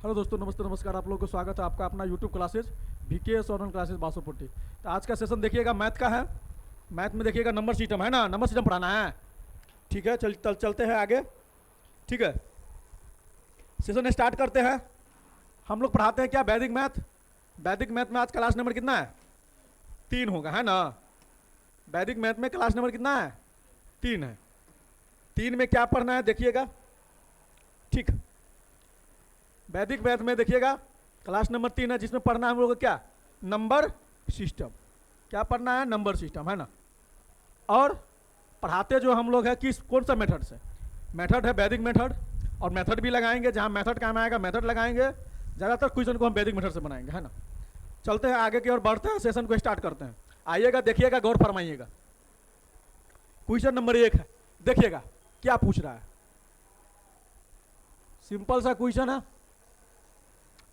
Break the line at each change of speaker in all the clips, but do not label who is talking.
Hello दोस्तों, नमस्ते नमस्कार। आप लोगों को स्वागत है आपका अपना YouTube classes VKS online classes Basopatti. तो आज का सेशन देखिएगा मैथ का है। मैथ में देखिएगा नंबर सिस्टम है ना, नंबर सिस्टम पढ़ाना है। ठीक है, चलते हैं आगे। ठीक है, सेशन स्टार्ट करते हैं। हम लोग पढ़ाते हैं क्या, वैदिक मैथ। वैदिक मैथ में आज क्लास नंबर कितना है? 3 होगा, है ना। वैदिक मैथ में क्लास नंबर कितना है? 3 है। 3 में क्या पढ़ना है देखिएगा। ठीक, वैदिक मैथ में देखिएगा क्लास नंबर 3 है, जिसमें पढ़ना है हम लोग को क्या, नंबर सिस्टम। क्या पढ़ना है? नंबर सिस्टम, है ना। और पढ़ाते जो हम लोग है किस कौन सा मेथड से? मेथड है वैदिक मेथड, और मेथड भी लगाएंगे, जहाँ मेथड काम आएगा मेथड लगाएंगे। ज़्यादातर क्वेश्चन को हम वैदिक मेथड से बनाएंगे, है ना। चलते हैं आगे की ओर बढ़ते हैं, सेशन को स्टार्ट करते हैं। आइएगा, देखिएगा, गौर फरमाइएगा। क्वेश्चन नंबर 1 है, देखिएगा क्या पूछ रहा है। सिंपल सा क्वेश्चन है,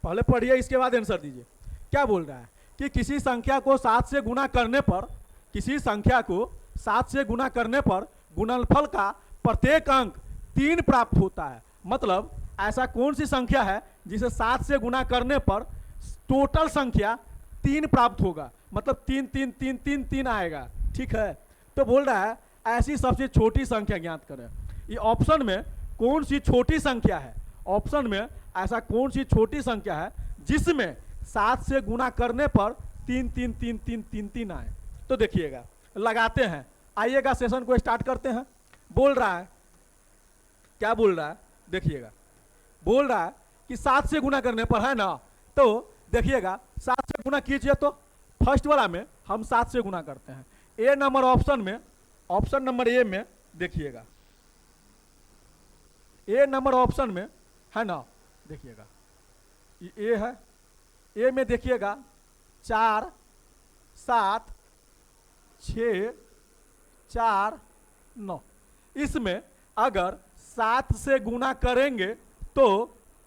पहले पढ़िए, इसके बाद आंसर दीजिए। क्या बोल रहा है कि किसी संख्या को 7 से गुणा करने पर, किसी संख्या को 7 से गुणा करने पर गुणनफल का प्रत्येक अंक 3 प्राप्त होता है। मतलब ऐसा कौन सी संख्या है जिसे 7 से गुणा करने पर टोटल संख्या 3 प्राप्त होगा, मतलब 3 3 3 3 3 आएगा। ठीक है, तो बोल रहा है ऐसी सबसे छोटी संख्या ज्ञात करें। ये ऑप्शन में कौन सी छोटी संख्या है? ऑप्शन में ऐसा कौन सी छोटी संख्या है जिसमें 7 से गुणा करने पर 3 3 3 3 3 3 आए? तो देखिएगा, लगाते हैं। आइएगा, सेशन को स्टार्ट करते हैं। बोल रहा है, क्या बोल रहा है देखिएगा। बोल रहा है कि 7 से गुणा करने पर, है ना। तो देखिएगा 7 से गुणा कीजिए, तो फर्स्ट वाला में हम 7 से गुणा करते हैं। ए नंबर ऑप्शन में, ऑप्शन नंबर ए में देखिएगा, ए नंबर ऑप्शन में, है ना। देखिएगा ये ए है, ए में देखिएगा 4 7 6 4 9। इसमें अगर 7 से गुणा करेंगे तो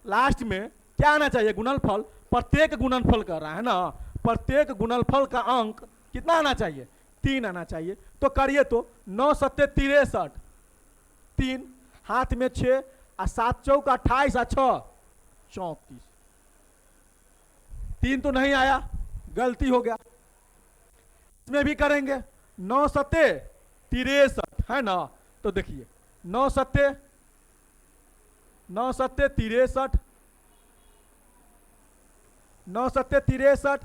लास्ट में क्या आना चाहिए? गुणनफल। प्रत्येक गुणनफल कर रहा है ना, प्रत्येक गुणनफल का अंक कितना आना चाहिए? 3 आना चाहिए। तो करिए, तो 9 7 63, 3 हाथ में 6 और 7 चौक 28 और 6 34। 3 तो नहीं आया, गलती हो गया। इसमें भी करेंगे, 9 7 63, है ना। तो देखिए 9 7 63, 9 7 63,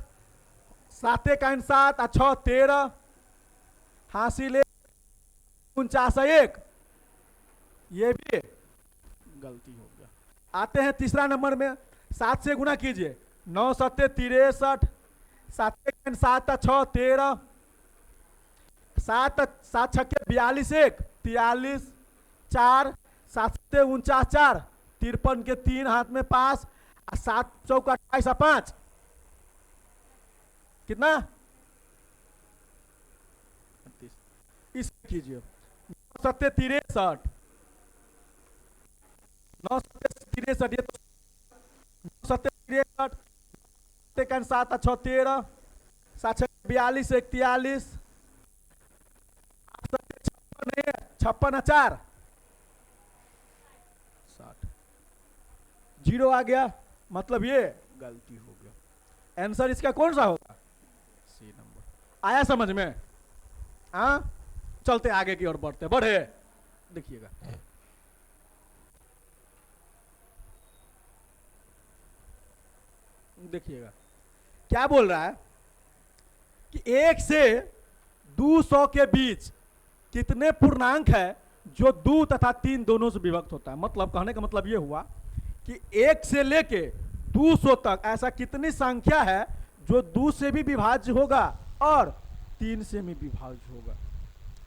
7 का 7 और 6 13, हासिल 49 ये भी गलती हो गया। आते हैं तीसरा नंबर में, 7 से गुणा कीजिए, 9 7 63, 7 का 7 6 13, 7 7 6 42 1 43 4 7 49 4 53 के 3 हाथ में 5 और 7 चौक 28 और 5 कितना? 38। इस कीजिए 9 7 63, 9 7 63, ये तो 9 7 63 का 7 6 13, 7 42 1 43, 56 4 60, 0 आ गया, मतलब ये गलती हो गया। आंसर इसका कौन सा होगा? C number. आया समझ में? हाँ, चलते आगे की ओर बढ़े। देखिएगा, देखिएगा क्या बोल रहा है कि 1 से 200 के बीच कितने पूर्णांक है जो 2 तथा 3 दोनों से विभक्त होता है। मतलब कहने का मतलब ये हुआ कि 1 से लेके 200 तक ऐसा कितनी संख्या है जो 2 से भी विभाज्य होगा और 3 से भी विभाज्य होगा।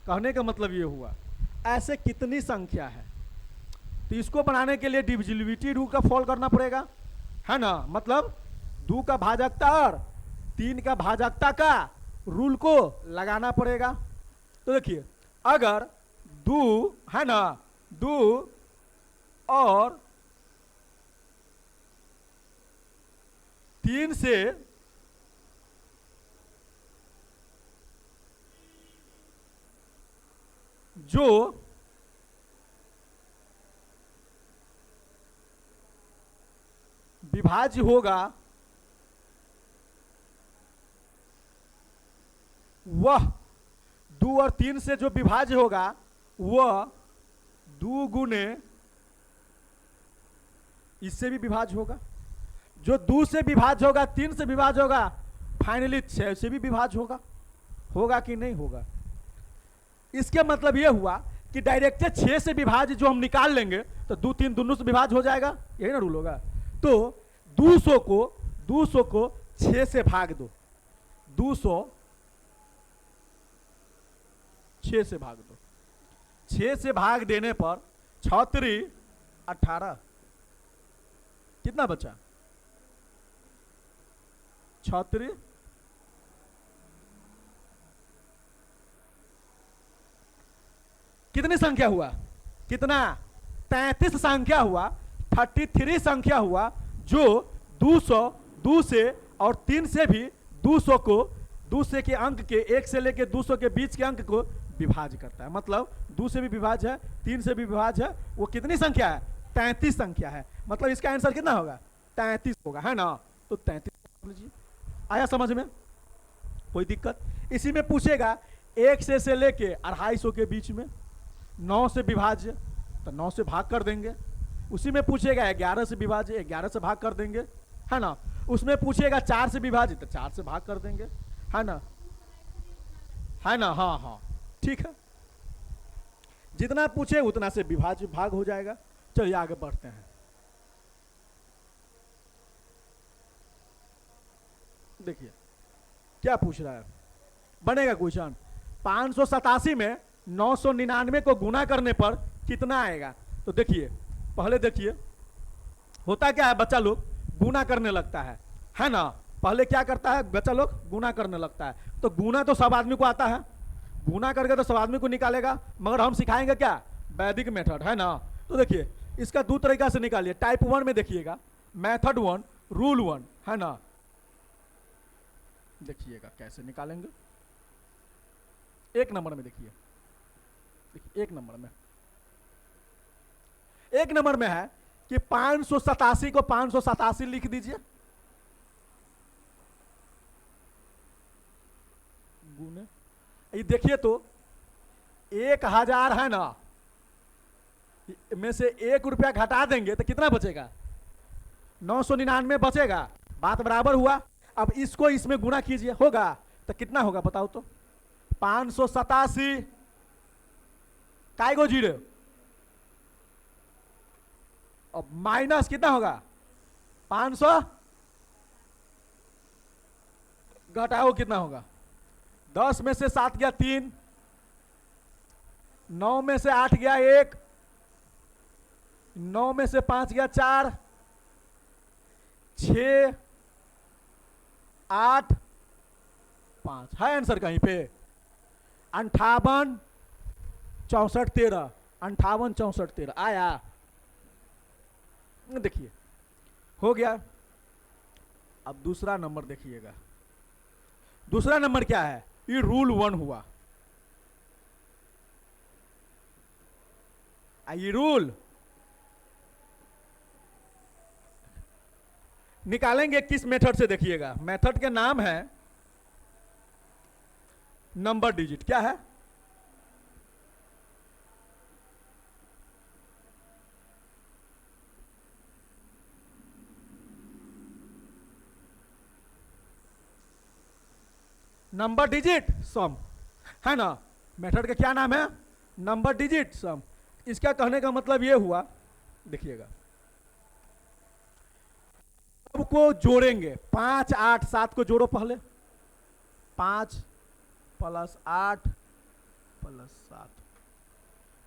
कहने का मतलब ये हुआ ऐसे कितनी संख्या है। तो इसको बनाने के लिए डिविजिबिलिटी रूल का फॉलो करना पड़ेगा, है ना। मतलब 2 का भाजकता और 3 का भाजकता का रूल को लगाना पड़ेगा। तो देखिए, अगर 2, है ना, 2 और 3 से जो विभाज्य होगा वह 2 और 3 से जो विभाज्य होगा वह 2 गुने इससे भी विभाज्य होगा, जो 2 से विभाज्य होगा 3 से विभाज्य होगा, फाइनली 6 से भी विभाज्य होगा। होगा कि नहीं होगा? इसके मतलब यह हुआ कि डायरेक्ट 6 से विभाज्य जो हम निकाल लेंगे तो 2 3 दोनों से विभाज्य हो जाएगा, यही ना रूल होगा। तो 200 को 6 से भाग दो, 200 6 से भाग दो, 6 से भाग देने पर 6 3 18, कितना बचा? 6 3 कितनी संख्या हुआ? कितना? 33 संख्या हुआ, 33 संख्या हुआ जो 2 से और 3 से भी 200 को 2 से के अंक के 1 से लेके 200 के बीच के अंक को विभाज्य करता है। मतलब 2 से भी विभाज्य है, 3 से भी विभाज्य है। वो कितनी संख्या है? 33 संख्या है। मतलब इसका आंसर कितना होगा? 33 होगा, है ना? तो 33 लीजिए। आया समझ में? कोई दिक्कत? इसी में पूछेगा 1 से लेके 250 के बीच में 9 से विभाज्य, तो 9 से भाग कर देंगे। उसी में पूछेगा 11 से विभाज्य, 11 से भाग कर देंगे, है ना? उसमें पूछेगा 4 से विभाज्य, तो 4 से भाग कर देंगे, है ना? है ना? हाँ हाँ, ठीक है। जितना पूछे उतना से विभाज्य भाग हो जाएगा। चलिए आगे बढ़ते हैं। देखिए क्या पूछ रहा है, बनेगा क्वेश्चन। 587 में 999 को गुना करने पर कितना आएगा? तो देखिए, पहले देखिए होता क्या है, बच्चा लोग गुना करने लगता है ना? पहले क्या करता है बच्चा लोग? गुना करने लगता है। तो गुना तो सब आदमी को आता है, गुना करके तो सब आदमी को निकालेगा, मगर हम सिखाएंगे क्या? वैदिक मेथड, है ना? तो देखिए इसका 2 तरीका से निकालिए। टाइप 1 में देखिएगा, मेथड 1 रूल 1, है ना? देखिएगा कैसे निकालेंगे। 1 नंबर में देखिए, 1 नंबर में है कि 587 को 587 लिख दीजिए, गुने ये देखिए तो 1000 है ना, में से 1 रुपया घटा देंगे तो कितना बचेगा? 999 बचेगा। बात बराबर हुआ। अब इसको इसमें गुना कीजिए, होगा तो कितना होगा बताओ तो? 587 काय गो जीरो, अब माइनस कितना होगा? 500 घटाओ कितना होगा? 10 में से 7 गया 3, 9 में से 8 गया 1, 9 में से 5 गया 4, 6 8 5 है आंसर कहीं पे? 58 64 13, 58 64 13 आया। देखिए हो गया। अब दूसरा नंबर देखिएगा। दूसरा नंबर क्या है? ये रूल 1 हुआ। ये रूल निकालेंगे किस मेथड से? देखिएगा मेथड के नाम है नंबर डिजिट। क्या है? नंबर डिजिट सम, है ना? मेथड का क्या नाम है? नंबर डिजिट सम। इसका कहने का मतलब यह हुआ, देखिएगा सबको जोड़ेंगे। 5 8 7 को जोड़ो पहले, 5 + 8 + 7,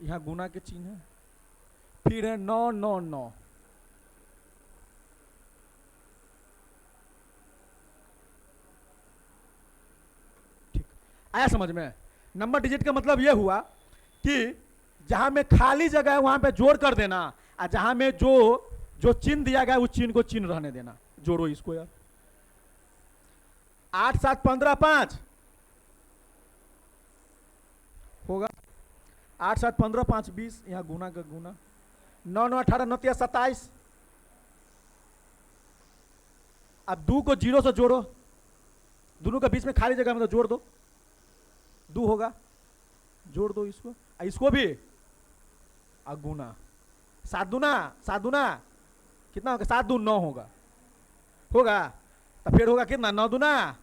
यहां गुना के चिन्ह है। फिर है 9 9 9, ठीक आया समझ में? नंबर डिजिट का मतलब यह हुआ कि जहां में खाली जगह है वहां पे जोड़ कर देना, और जहां में जो चिन्ह दिया गया उस चिन्ह को चिन्ह रहने देना। जोड़ो इसको यार। 8 7 15 5 होगा। 8 7 15 5 20, यहाँ गुना का गुना। 9 9 18 9 27, अब 2 को 0 से जोड़ो, दोनों के बीच में खाली जगह में तो जोड़ दो, 2 होगा, जोड़ दो इसको, इसको भी गुना, 7 दूना कितना होगा, 7 दून 9 होगा, तो फिर होगा कितना, 9 दूना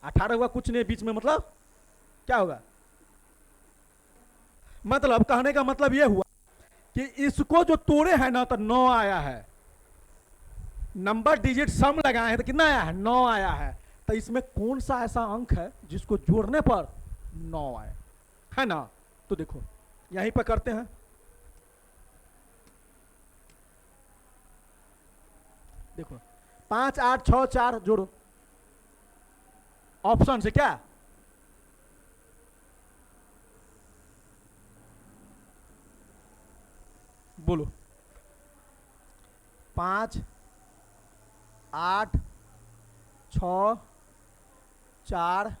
18 होगा, कुछ नहीं बीच में, मतलब क्या होगा, मतलब कहने का मतलब यह हुआ कि इसको जो तोड़े हैं ना तो 9 आया है, नंबर डिजिट सम लगाए हैं तो कितना आया है, 9 आया है। तो इसमें कौन सा ऐसा अंक है जिसको जोड़ने पर 9 आए, है ना। तो देखो यहीं पर करते हैं, देखो 5 8 6 4 जोड़ो, ऑप्शन से क्या, बोलो, 5 8 6 4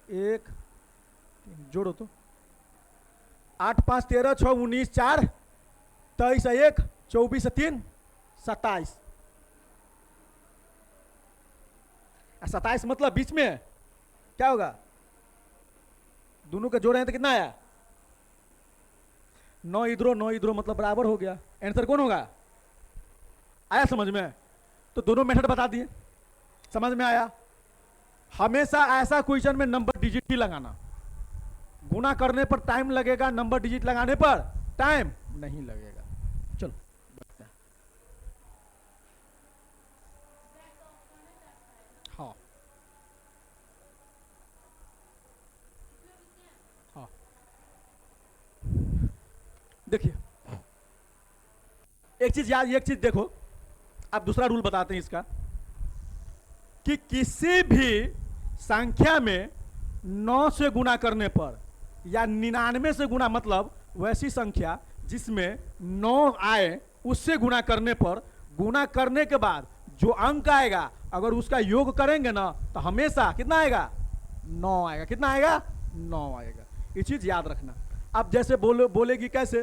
1 3 जोड़ो तो, 8 5 13 6 19 4 23 1 24 3 27, 27 मतलब बीच में क्या होगा, दोनों के जोड़े हैं तो कितना आया, 9 इधरो मतलब बराबर हो गया, आंसर कौन होगा, आया समझ में। तो दोनों मेथड बता दिए, समझ में आया। हमेशा ऐसा क्वेश्चन में नंबर डिजिट ही लगाना, गुना करने पर टाइम लगेगा, नंबर डिजिट लगाने पर टाइम नहीं लगेगा। चलो बढ़ते हैं, हाँ हाँ देखिए एक चीज याद, एक चीज देखो, अब दूसरा रूल बताते हैं इसका, कि किसी भी संख्या में 9 से गुना करने पर या 99 से गुना, मतलब वैसी संख्या जिसमें 9 आए उससे गुना करने पर, गुना करने के बाद जो अंक आएगा अगर उसका योग करेंगे ना तो हमेशा कितना आएगा, 9 आएगा, कितना आएगा, 9 आएगा। ये चीज याद रखना। अब जैसे बोलेगी कैसे,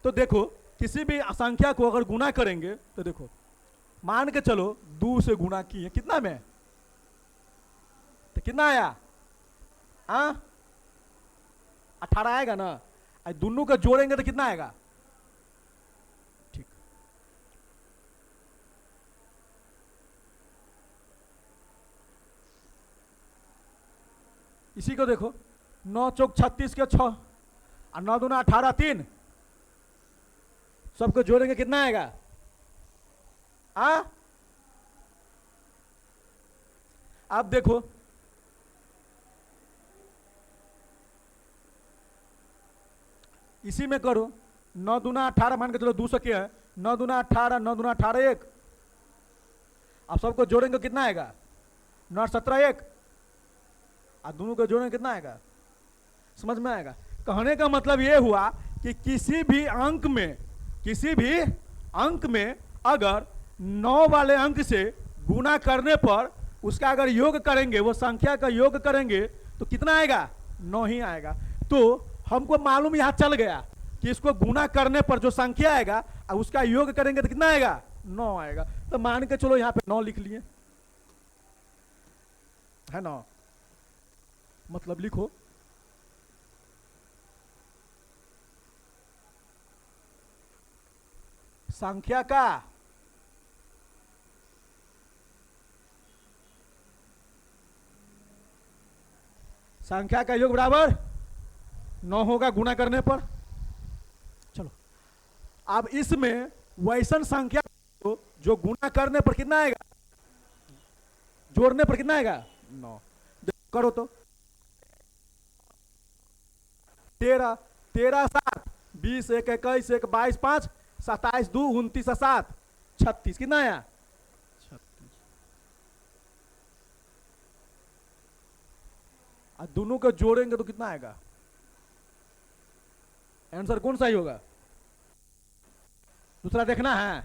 तो देखो किसी भी संख्या को अगर गुना करेंगे तो देखो, मान के चलो 2 से गुना किए, कितना में, तो कितना आया, 18 आएगा ना, दोनों का जोड़ेंगे तो कितना आएगा, ठीक, इसी को देखो, 9 चौक 36 के 6 और 9 दूना 18 3, सबको जोड़ेंगे कितना आएगा, अब देखो इसी में करो, 9 दूना 18 मान के चलो 200 क्या है, 9 दूना 18 9 दूना 18 1, अब सबको जोड़ेंगे कितना आएगा, 9 17 1, और दोनों को जोड़ेंगे कितना आएगा, समझ में आएगा। कहने का मतलब ये हुआ कि किसी भी अंक में अगर 9 वाले अंक से गुना करने पर उसका अगर योग करेंगे, वो संख्या का योग करेंगे तो कितना आएगा, 9 ही आएगा। तो हमको मालूम यहां चल गया कि इसको गुना करने पर जो संख्या आएगा और उसका योग करेंगे तो कितना आएगा, 9 आएगा। तो मान के चलो यहां पे 9 लिख लिए, है ना, मतलब लिखो संख्या का योग बराबर 9 होगा गुना करने पर। चलो अब इसमें वैसन संख्या जो गुना करने पर कितना आएगा, जोड़ने पर कितना आएगा, 9, करो तो 13 13 7 20 1 21 1 22 5 27 2 29 7 36, कितना आया, 36। और दोनों को जोड़ेंगे तो कितना आएगा, आंसर कौन सा ही होगा, दूसरा देखना है।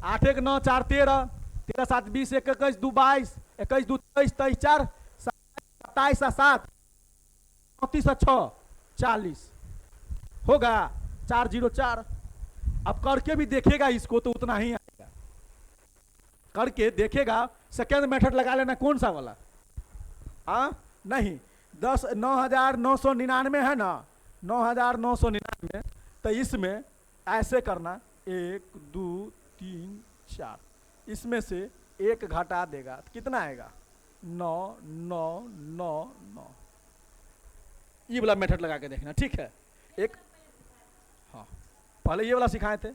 8 1 9 4 13 13 7 20 1 21 2 22 21 2 23 23 4 27 7 34 6 40 होगा, 4 0 4, अब करके भी देखेगा इसको तो उतना ही आएगा, करके देखेगा। सेकेंड मेथड लगा लेना, कौन सा वाला? हाँ नहीं, 9,999 है ना, 9,999, तो इसमें ऐसे करना, 1 2 3 4, इसमें से एक घटा देगा तो कितना आएगा? 9,999। ये वाला मेथड लगा के देखना, ठीक है। एक, हाँ पहले ये वाला सिखाए थे,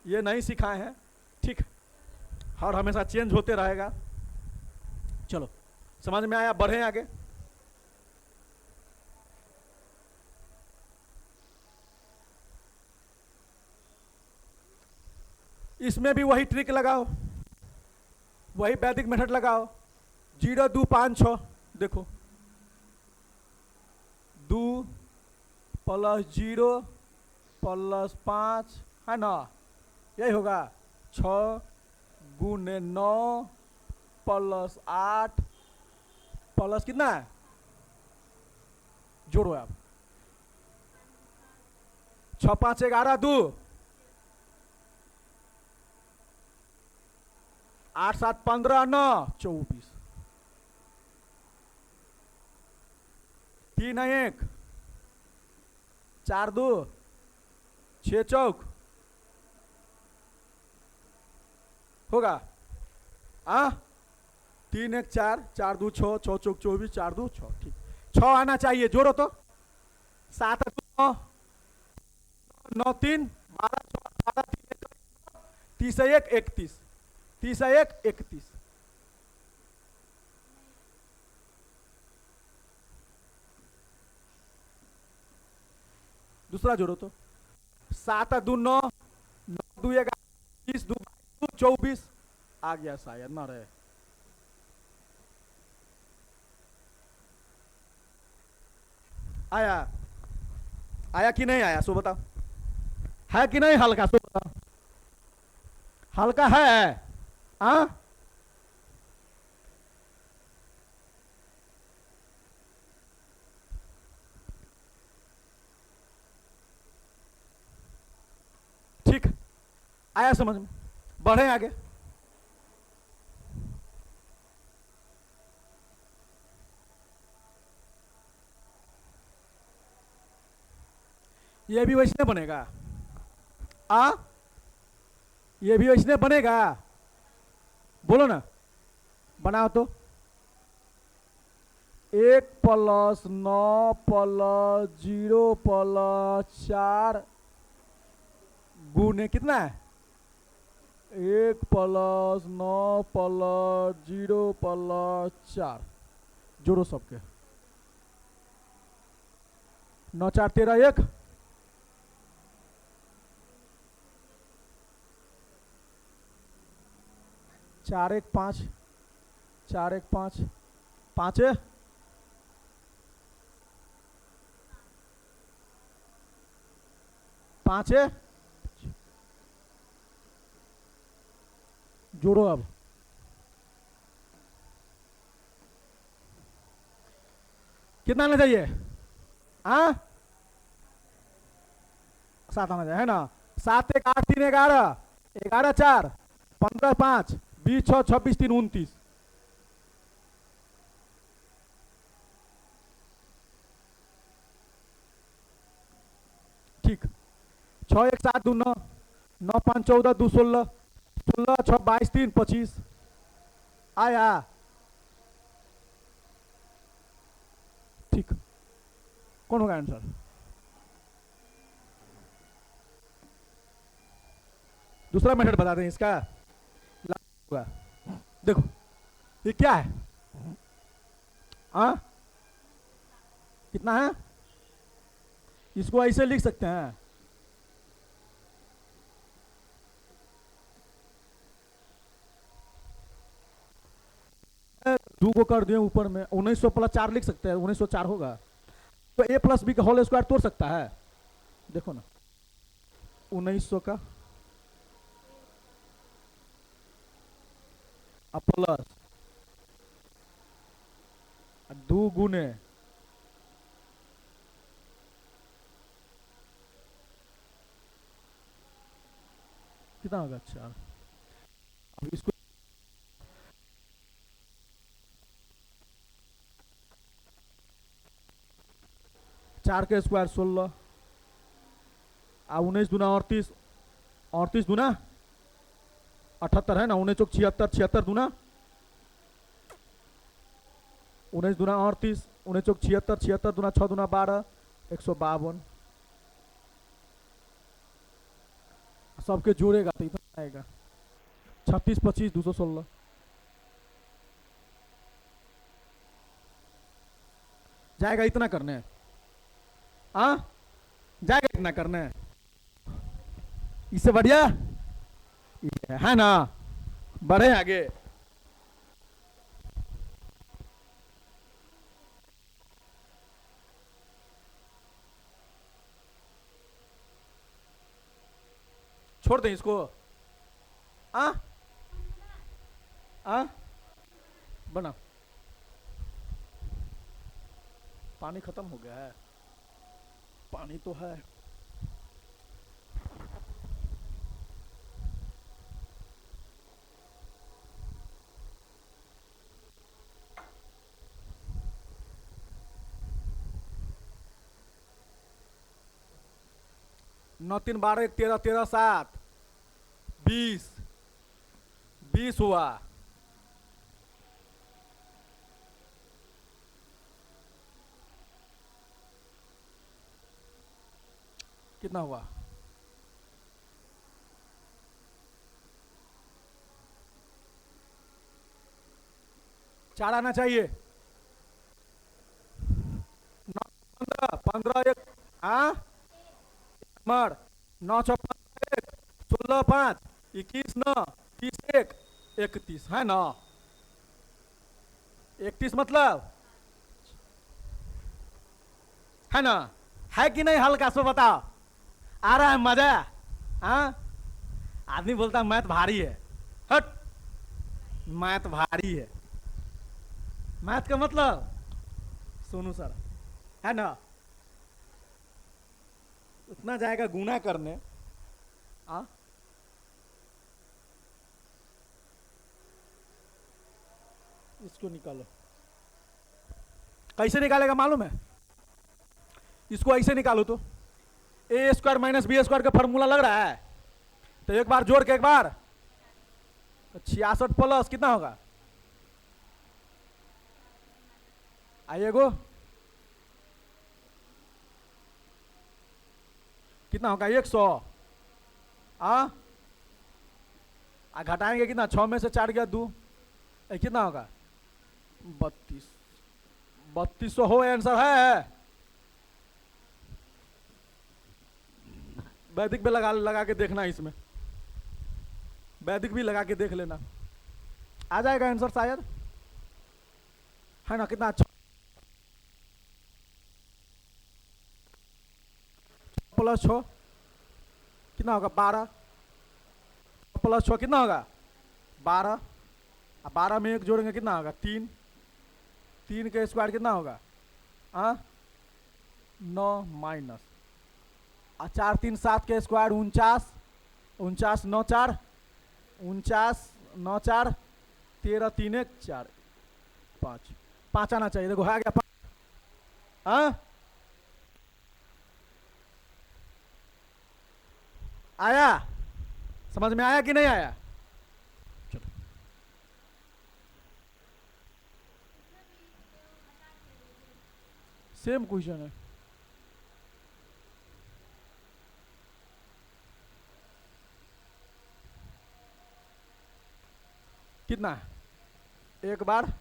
ये नहीं सिखाए हैं, ठीक है। हर हमेशा चेंज होते रहेगा। चलो समझ में आया, बढ़े आगे। इसमें भी वही ट्रिक लगाओ, वही वैदिक मेथड लगाओ। 0 2 5 6, देखो 2 + 0 + 5 है ना, यही होगा। 6 × 9 + 8 प्लस कितना है, जोड़ो आप। 6 5 11 2, 8 7 15 9 24, 3 1 4 2 6 चौक होगा। 3 1 4 4 2 6 6 चौक 24 4 2 6, ठीक। 6 आना चाहिए, जोड़ो तो। 7 9 9 3 12 6 18 30 1 31, 30 1 31। दूसरा जोड़ो तो। 7 2 9 9 2 11 30 2 24 आ गया, शायद ना रहे। आया, आया कि नहीं आया, सो बताओ। है कि नहीं हल्का, सो बताओ। हल्का है, हाँ। ठीक, आया समझ में, बढ़े आगे। ये भी वैसने बनेगा, ये भी वैसने बनेगा, बोलो ना, बनाओ तो। 1 + 9 + 0 + 4 गुने कितना है? 1 + 9 + 0 + 4, जोड़ो सबके। 9 4 13 1, 4 1 5, 4 1 5 5 5, जोड़ो अब। कितना आना चाहिए? 7 आना चाहिए, है ना। 7 1 8 3 11 11 4 15 5 20 6 26 3 29, ठीक। 6 1 7 2 9 9 5 14 2 16 16 6 22 3 25 आया, ठीक। कौन होगा आंसर? दूसरा मेथड बता दें इसका, होगा। देखो ये क्या है, कितना है? इसको ऐसे लिख सकते हैं, दो को कर दिए ऊपर में, 1900 + 4 लिख सकते हैं, 1904 होगा। तो a + b का होल स्क्वायर तोड़ सकता है, देखो ना। 1900 का प्लस 2 गुने कितना होगा 4। अब इसको 4 के स्क्वायर 16, 19 दूना 38, 38 दूना 78 है ना, 19 चौक 76, 76 दूना 19 दूना 38, 19 चौक 76, 76 दूना 6 दूना 12, 152। सबके जोड़ेगा तो इतना आएगा 36, 25, 216। जाएगा इतना करने, हाँ जाएगा इतना करने, इससे बढ़िया है ना, बढ़े आगे। छोड़ दें इसको, आ आ बना, पानी खत्म हो गया है, पानी तो है। नौ 3 12 1 13, 13 7 20, 20 हुआ। कितना हुआ? चार आना चाहिए। 15 15 1, हाँ मर 9 6 5 1, 16 5, 21 9, 30 1, 31 है ना, 31 मतलब है ना, है कि नहीं? हल्का सो बताओ, आ रहा है मजा? हाँ, आदमी बोलता है मैथ भारी है, हट, मैथ भारी है। मैथ का मतलब सोनू सर है ना, उतना जाएगा गुना करने। आ इसको निकालो, कैसे निकालेगा मालूम है? इसको ऐसे निकालो तो a square minus B square का फॉर्मूला लग रहा है, तो एक बार जोड़ के एक बार 66 प्लस कितना होगा? आइए गो, कितना होगा? 100। आ घटाएंगे कितना? 6 में से 4 गया 2, कितना होगा? 32। 3200 हो आंसर है। वैदिक भी लगा के देखना, इसमें वैदिक भी लगा के देख लेना, आ जाएगा आंसर शायद, है ना? कितना अच्छा, प्लस 6 कितना होगा? 12 प्लस 6 कितना होगा? 12। अब 12 में एक जोड़ेंगे कितना होगा? 3। 3 के स्क्वायर कितना होगा? 9 माइनस 4 3 7 के स्क्वायर 49, 49 9 4, 49 9 4, 13 3 1 4 5, 5 आना चाहिए। देखो आ गया 5। आया? समझ में आया कि नहीं आया? चलो, सेम क्वेश्चन है। कितना है? एक बार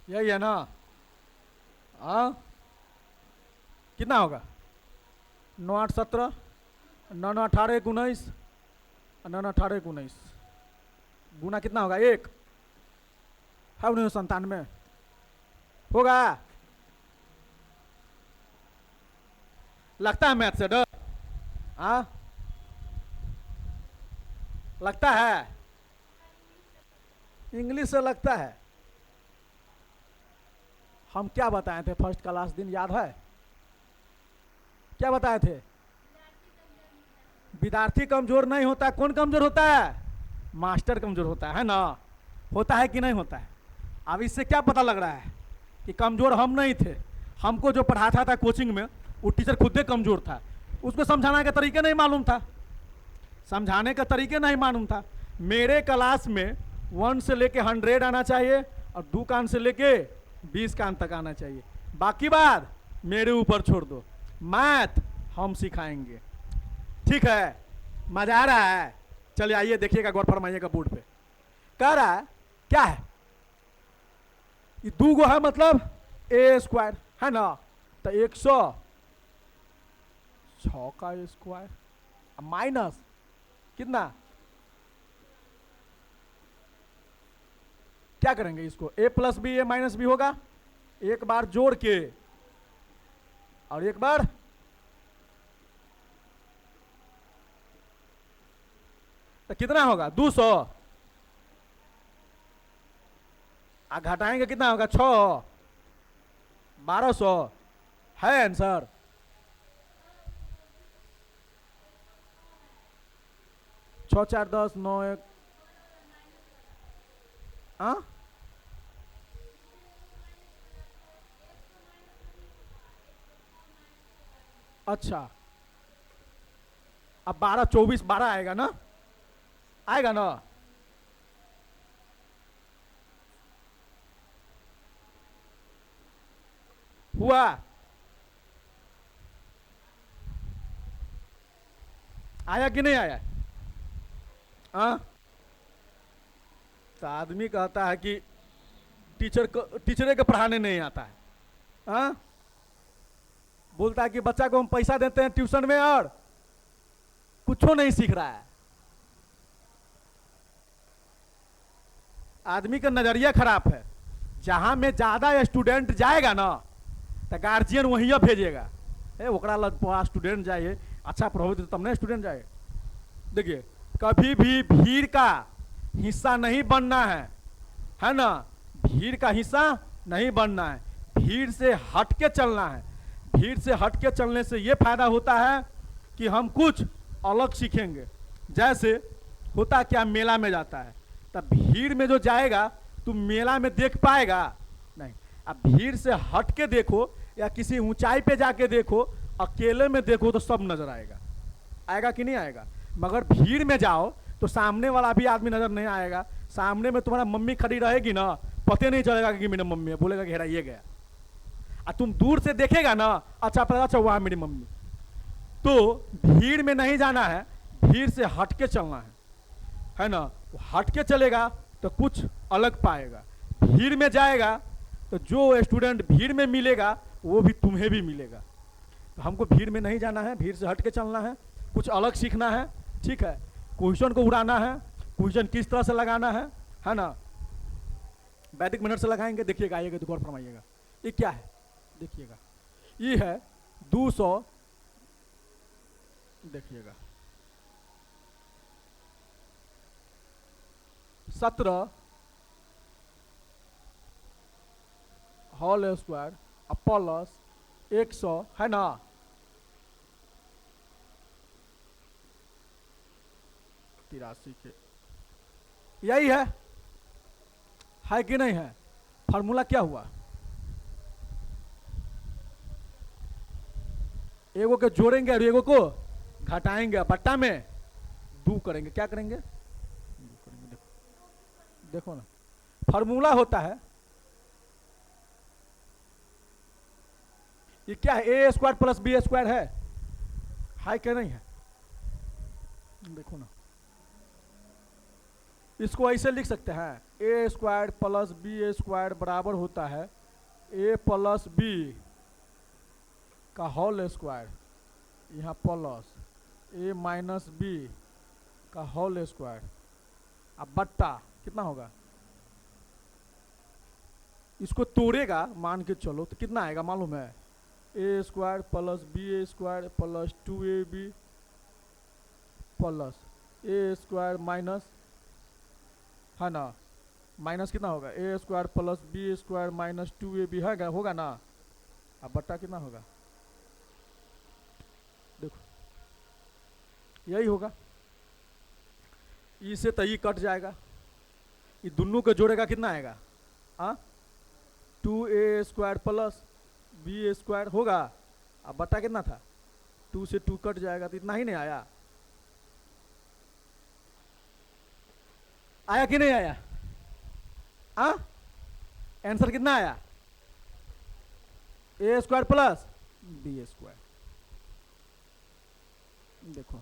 यही है ना? कितना होगा? 9 8 17, 9 9 18 19, 9 9 18 19, गुना कितना होगा? 1 है 1997 होगा। लगता है मैथ से डर? लगता है इंग्लिश से लगता है। हम क्या बताए थे फर्स्ट क्लास दिन, याद है? क्या बताए थे? विद्यार्थी कमजोर नहीं होता। कौन कमजोर होता है? मास्टर कमजोर होता है ना? होता है कि नहीं होता है? अब इससे क्या पता लग रहा है कि कमजोर हम नहीं थे। हमको जो पढ़ाता था कोचिंग में वो टीचर खुद ही कमजोर था। उसको समझाने का तरीके नहीं मालूम था, समझाने का तरीके नहीं मालूम था। मेरे क्लास में 1 से लेके 100 आना चाहिए और 2 कान से लेके 20 कान तक आना चाहिए। बाकी बात मेरे ऊपर छोड़ दो, मैथ हम सिखाएंगे। ठीक है? मजा आ रहा है? चलिए आइए देखिएगा, गौर फरमाइएगा बोर्ड पे। कह रहा है क्या है, ये 2 गो है मतलब a² है ना, तो 106 का स्क्वायर माइनस कितना, क्या करेंगे इसको, a plus B a minus B होगा, एक बार जोड़ के और एक बार तो कितना होगा 200, घटाएंगे कितना होगा 6, 1200 है आंसर। छः 4 10 9 1 हाँ अच्छा, अब 12 24 12 आएगा ना, आएगा ना? हुआ? आया कि नहीं आया? हाँ, तो आदमी कहता है कि टीचरे को पढ़ाने नहीं आता है। हाँ, बोलता है कि बच्चा को हम पैसा देते हैं ट्यूशन में और कुछ नहीं सीख रहा है। आदमी का नजरिया खराब है। जहां में ज्यादा स्टूडेंट जाएगा ना तो गार्जियन वहीं भेजेगा, ओकरा लग स्टूडेंट जाए, अच्छा पढ़ो तो तब नहीं स्टूडेंट जाए। देखिए, कभी भी भीड़ का हिस्सा नहीं बनना है ना? भीड़ का हिस्सा नहीं बनना है, भीड़ से हट के चलना है। भीड़ से हट के चलने से ये फायदा होता है कि हम कुछ अलग सीखेंगे। जैसे होता क्या, मेला में जाता है, तब भीड़ में जो जाएगा तुम मेला में देख पाएगा नहीं। अब भीड़ से हट के देखो या किसी ऊंचाई पे जाके देखो, अकेले में देखो तो सब नजर आएगा। आएगा कि नहीं आएगा? मगर भीड़ में जाओ तो सामने वाला भी आदमी नजर नहीं आएगा। सामने में तुम्हारा मम्मी खड़ी रहेगी ना, पता नहीं चलेगा कि मेरी मम्मी है, बोलेगा कि हेरा ये गया। और तुम दूर से देखेगा ना, अच्छा पता, अच्छा वहां मेरी मम्मी। तो भीड़ में नहीं जाना है, भीड़ से हट के चलना है ना? हट के चलेगा तो कुछ अलग पाएगा। भीड़ में जाएगा तो जो स्टूडेंट भीड़ में मिलेगा वो भी तुम्हें भी मिलेगा। तो हमको भीड़ में नहीं जाना है, भीड़ से हट के चलना है, कुछ अलग सीखना है। ठीक है? क्वेश्चन को उड़ाना है, क्वेश्चन किस तरह से लगाना है ना? वैदिक मेथड से लगाएंगे। देखिएगा, आइएगा तो गौर फरमाइएगा। ये क्या है देखिएगा, ये है 200, देखिएगा 17 होल स्क्वायर प्लस 100 है ना? तिरासी के यही है कि नहीं है? फार्मूला क्या हुआ, एगो के जोड़ेंगे और एगो को घटाएंगे, बट्टा में 2 करेंगे। क्या करेंगे? देखो ना, फार्मूला होता है ये क्या है, a square plus B square है क्या नहीं है? देखो ना, इसको ऐसे लिख सकते हैं, ए स्क्वायर प्लस बी स्क्वायर बराबर होता है ए प्लस बी का होल स्क्वायर, यहाँ प्लस ए माइनस बी का होल स्क्वायर, अब बट्टा कितना होगा? इसको तोड़ेगा मान के चलो तो कितना आएगा मालूम है? A square plus B square plus 2ab plus a square minus है ना माइनस कितना होगा, a square plus B square minus 2ab है, होगा ना। अब बट्टा कितना होगा, देखो यही होगा। ई से तो ई कट जाएगा, ये दोनों को जोड़ेगा कितना आएगा, हाँ 2a² प्लस b² होगा। अब बट्टा कितना था, 2 से 2 कट जाएगा तो इतना ही नहीं आया, आया कि नहीं आया, हाँ आंसर कितना आया, a² प्लस b²। देखो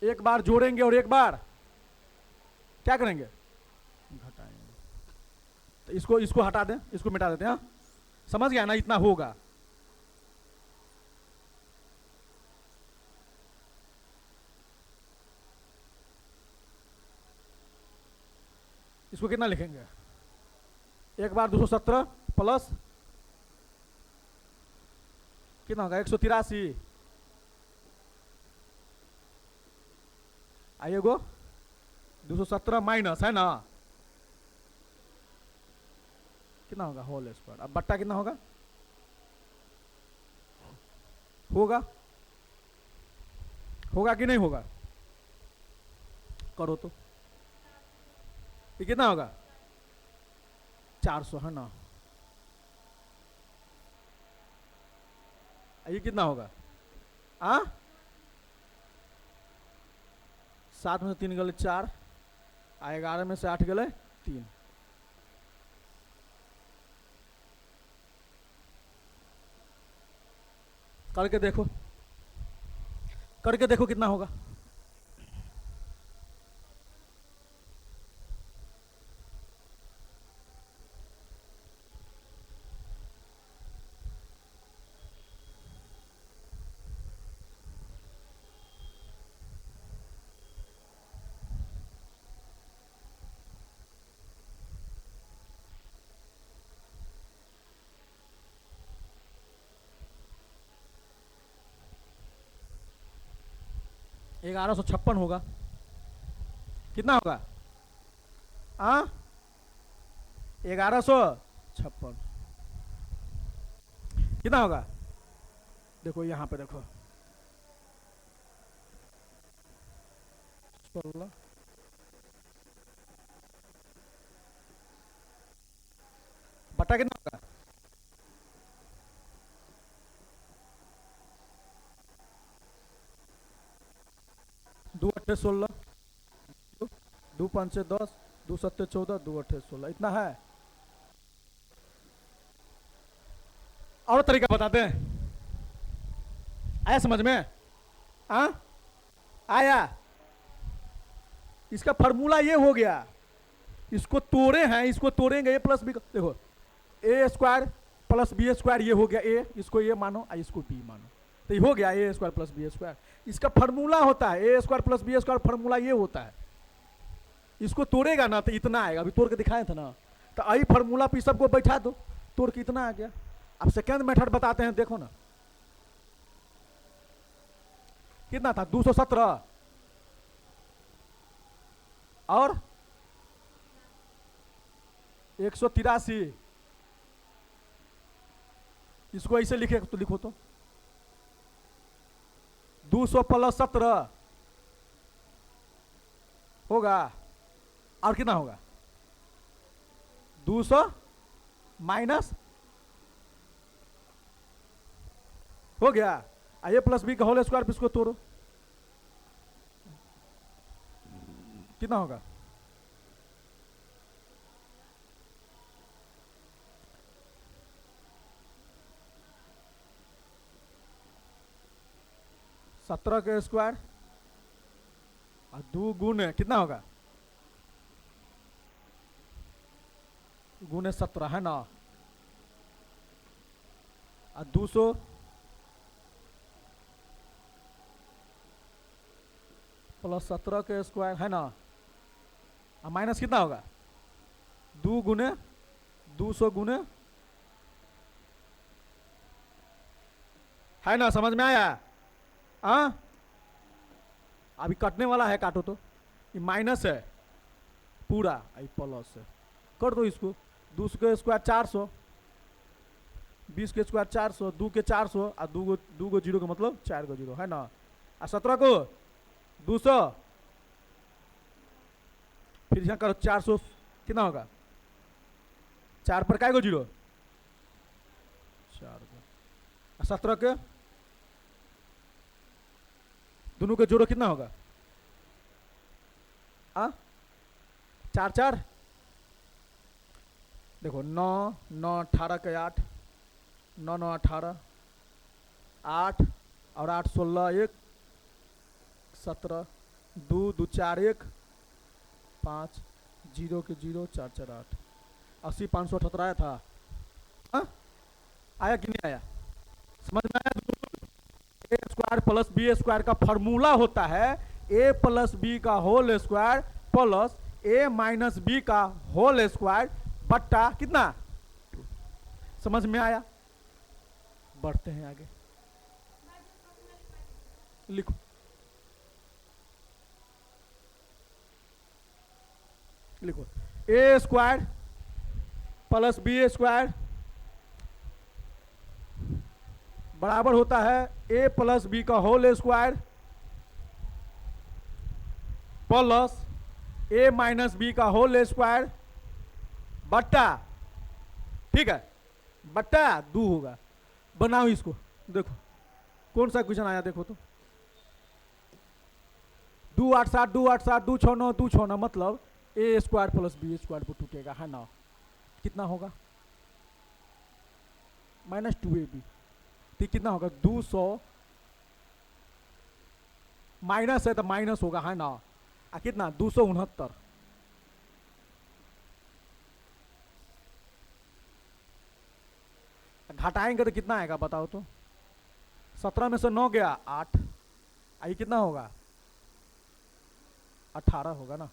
एक बार जोड़ेंगे और एक बार क्या करेंगे, घटाएंगे। तो इसको इसको हटा दें, इसको मिटा देते हैं, हाँ समझ गया ना, इतना होगा। इसको कितना लिखेंगे, एक बार 217 प्लस कितना होगा 183, आइए गो 217 माइनस है ना, कितना होगा होल स्क्वायर। अब बट्टा कितना होगा, होगा होगा कि नहीं होगा, करो तो ये कितना होगा 400 है ना, ये कितना होगा, आ 7 में से 3 गले 4, 11 में से 8 गले 3, करके देखो, करके देखो कितना होगा। ग्यारह सौ छप्पन होगा, कितना होगा, हाँ 1156 कितना होगा, देखो यहां पे देखो 16 बटा कितना होगा, 2 अट्ठे 16, 2 5 10, 2 7 14, 2 अट्ठे 16, इतना है। और तरीका बताते हैं, आया समझ में, हाँ आया। इसका फॉर्मूला ये हो गया, इसको तोड़े हैं, इसको तोड़ेंगे, ए प्लस बी, देखो a² प्लस b² ये हो गया a, इसको ये मानो और इसको b मानो, तो ये हो गया a² प्लस b²। इसका फॉर्मूला होता है a² प्लस b², फॉर्मूला ये होता है। इसको तोड़ेगा ना तो इतना आएगा, अभी तोड़ के दिखाए थे ना, तो आई फॉर्मूला पे सबको बैठा दो, तोड़ के इतना आ गया। अब सेकेंड मेथड बताते हैं, देखो ना कितना था 217 और 183, इसको ऐसे लिखे तो लिखो तो 200 प्लस 17 होगा, और कितना होगा 200 माइनस हो गया, ए प्लस बी का होल स्क्वायर, इसको तोड़ो कितना होगा, सत्रह के स्क्वायर और 2 गुने कितना होगा, गुने 17 है ना, और 200 प्लस 17 के स्क्वायर है ना, और माइनस कितना होगा 2 गुने 200 गुने, है ना, समझ में आया, हाँ अभी कटने वाला है, काटो तो, ये माइनस है पूरा आई प्लस है, कर दो इसको। 2 के स्क्वायर 400, 20 के स्क्वायर 400, 2 के 400 और 2 गो जीरो का मतलब 4 गो जीरो है ना। और 17 को 200, फिर यहाँ करो 400, कितना होगा 4 पर काय गो जीरो 4 गो। 17 के दोनों के जोड़ो कितना होगा 4 4, देखो 9 9 18 के 8, 9 9 18, 8 और 8 16 1 17, 2 2 4 1 5 0 के 0 4 4 8, 80 578 आया था। हाँ आया कि नहीं आया, समझ में आया। ए स्क्वायर प्लस बी स्क्वायर का फॉर्मूला होता है ए प्लस बी का होल स्क्वायर प्लस ए माइनस बी का होल स्क्वायर बट्टा कितना, समझ में आया। बढ़ते हैं आगे, लिखो लिखो ए स्क्वायर प्लस बी स्क्वायर बराबर होता है ए प्लस बी का होल स्क्वायर प्लस ए माइनस बी का होल स्क्वायर बट्टा, ठीक है, बट्टा 2 होगा। बनाओ इसको, देखो कौन सा क्वेश्चन आया, देखो तो 2 8 7 2 8 7 2 6 9 2 6 9 मतलब ए स्क्वायर प्लस बी स्क्वायर को टूटेगा है ना, कितना होगा -2ab, ठीक कितना होगा 200, माइनस है तो माइनस होगा है ना, कितना 269। घटाएंगे तो कितना आएगा बताओ तो, 17 में से 9 गया 8, आई कितना होगा 18 होगा ना।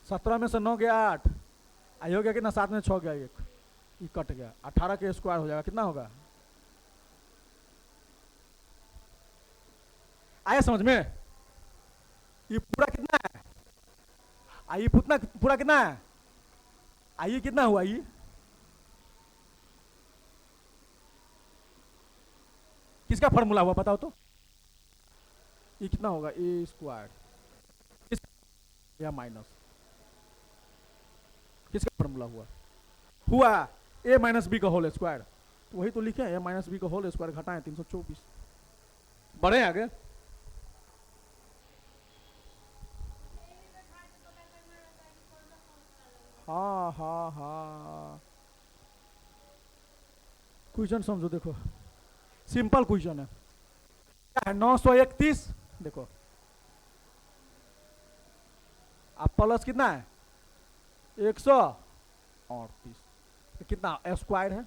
17 में से 9 गया 8, आई हो गया कितना, 7 में 6 गया 1, ये कट गया, 18 के स्क्वायर हो जाएगा, कितना होगा, आया समझ में। ये पूरा कितना है, आइए पूरा कितना है, आइए कितना हुआ, ये किसका फॉर्मूला हुआ बताओ तो, ये कितना होगा ए स्क्वायर या माइनस, किसका फॉर्मूला हुआ ए माइनस बी का होल स्क्वायर, तो वही तो लिखे ए माइनस बी का होल स्क्वायर घटाएं 324। बढ़े आगे, हाँ हाँ हाँ, क्वेश्चन समझो, देखो सिंपल क्वेश्चन है, क्या है 931, देखो अब प्लस कितना है 138, कितना स्क्वायर है,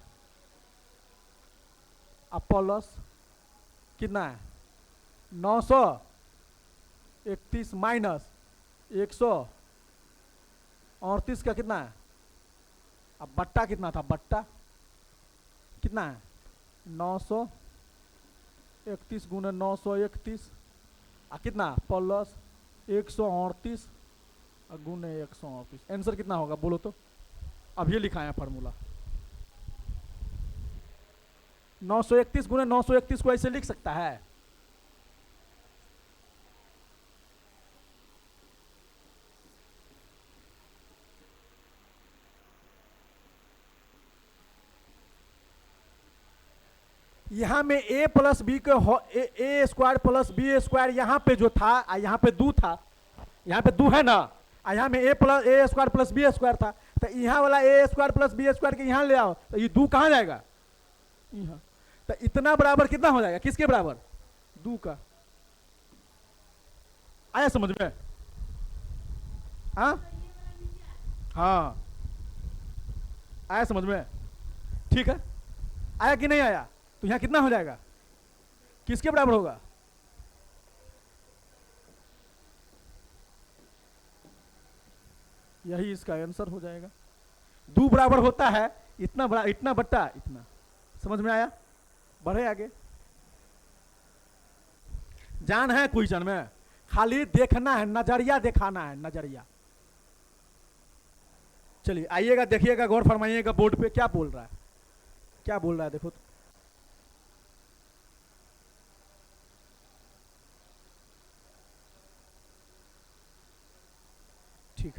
अब प्लस कितना है 931 माइनस 138 का कितना है, अब बट्टा कितना था, बट्टा कितना है 931 गुने 931 कितना प्लस 138 गुने 138, आंसर कितना होगा बोलो तो। अब ये लिखा है फार्मूला 931 गुने 931 को ऐसे लिख सकता है, यहां में ए प्लस बी के ए स्क्वायर प्लस बी स्क्वायर यहां पे जो था, यहां पे 2 था, यहां पे 2 है ना, यहां में ए स्क्वायर प्लस बी स्क्वायर था, तो यहां वाला ए स्क्वायर प्लस बी स्क्वायर के यहां ले आओ, तो ये 2 कहां जाएगा यहाँ, तो इतना बराबर कितना हो जाएगा, किसके बराबर 2 का। आया समझ में, हाँ आया समझ में, ठीक है, आया कि नहीं आया, तो यहां कितना हो जाएगा, किसके बराबर होगा, यही इसका आंसर हो जाएगा। 2 बराबर होता है इतना बड़ा, इतना बट्टा इतना, समझ में आया। बढ़े आगे, जान है क्वेश्चन में खाली देखना है, नजरिया दिखाना है, नजरिया। चलिए आइएगा, देखिएगा, गौर फरमाइएगा बोर्ड पे क्या बोल रहा है, क्या बोल रहा है, देखो तो। ठीक,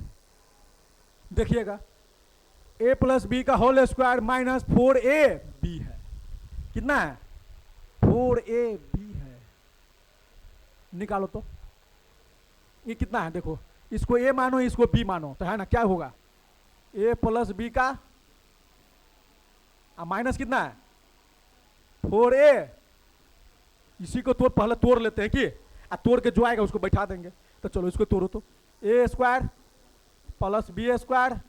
देखिएगा, a प्लस बी का होल स्क्वायर माइनस 4ab है, कितना है, 4ab है, निकालो तो, ये कितना है, देखो, इसको a मानो, इसको b मानो, तो है ना, क्या होगा, a प्लस बी का माइनस कितना है, 4a, इसी को तो पहले तोड़ लेते हैं कि, तोड़ के जो आएगा उसको बैठा देंगे, तो चलो इसको तोड़ो तो, a square plus B square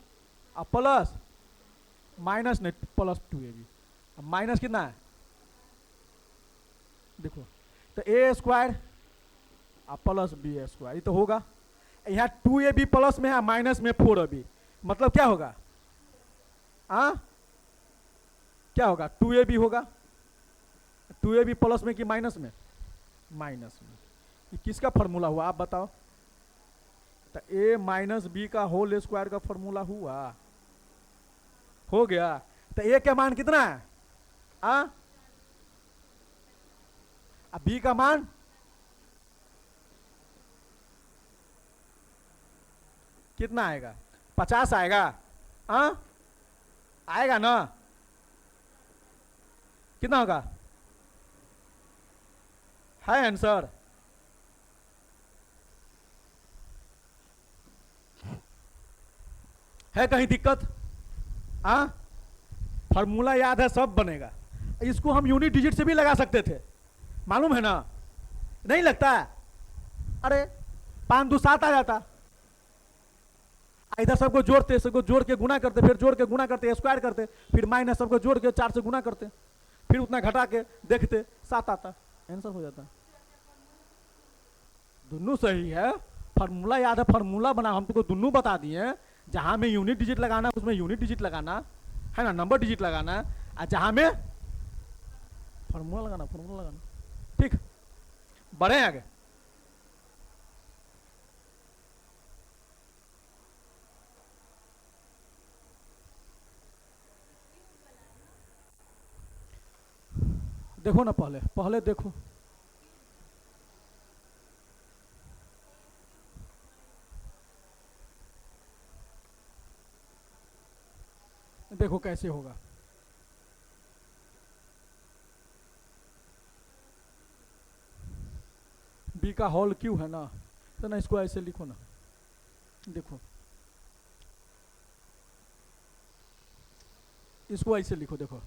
plus minus नहीं प्लस 2ab, माइनस कितना है, देखो, तो a square plus B square, ये तो होगा, यहाँ 2ab प्लस में है, माइनस में 4ab, मतलब क्या होगा, क्या होगा, 2ab होगा, 2ab प्लस में कि माइनस में, माइनस में, ये किसका फॉर्मूला हुआ आप बताओ, तो a माइनस बी का होल स्क्वायर का फॉर्मूला हुआ, हो गया, तो a का मान कितना है, अब b का मान कितना आएगा, 50 आएगा, आएगा ना, कितना होगा, है आंसर, है कहीं दिक्कत, फार्मूला याद है, सब बनेगा, इसको हम यूनिट डिजिट से भी लगा सकते थे, मालूम है ना, नहीं लगता, अरे 5 2 7 आ जाता, इधर सबको जोड़ते, सबको जोड़ के गुना करते, फिर जोड़ के गुना करते, स्क्वायर करते, फिर माइनस सबको जोड़ के 4 से गुना करते, फिर उतना घटा के देखते 7 आता, आंसर हो जाता, दोनों सही है, फार्मूला याद है, फार्मूला बना, हम तुमको दोनों बता दिए, जहां में यूनिट डिजिट लगाना उसमें यूनिट डिजिट लगाना है ना, नंबर डिजिट लगाना, और जहां में फार्मूला लगाना, फार्मूला लगाना, ठीक, बढ़े आगे, देखो ना, पहले पहले देखो, देखो कैसे होगा, b का होल क्यू है ना, तो ना इसको ऐसे लिखो ना, देखो इसको ऐसे लिखो, देखो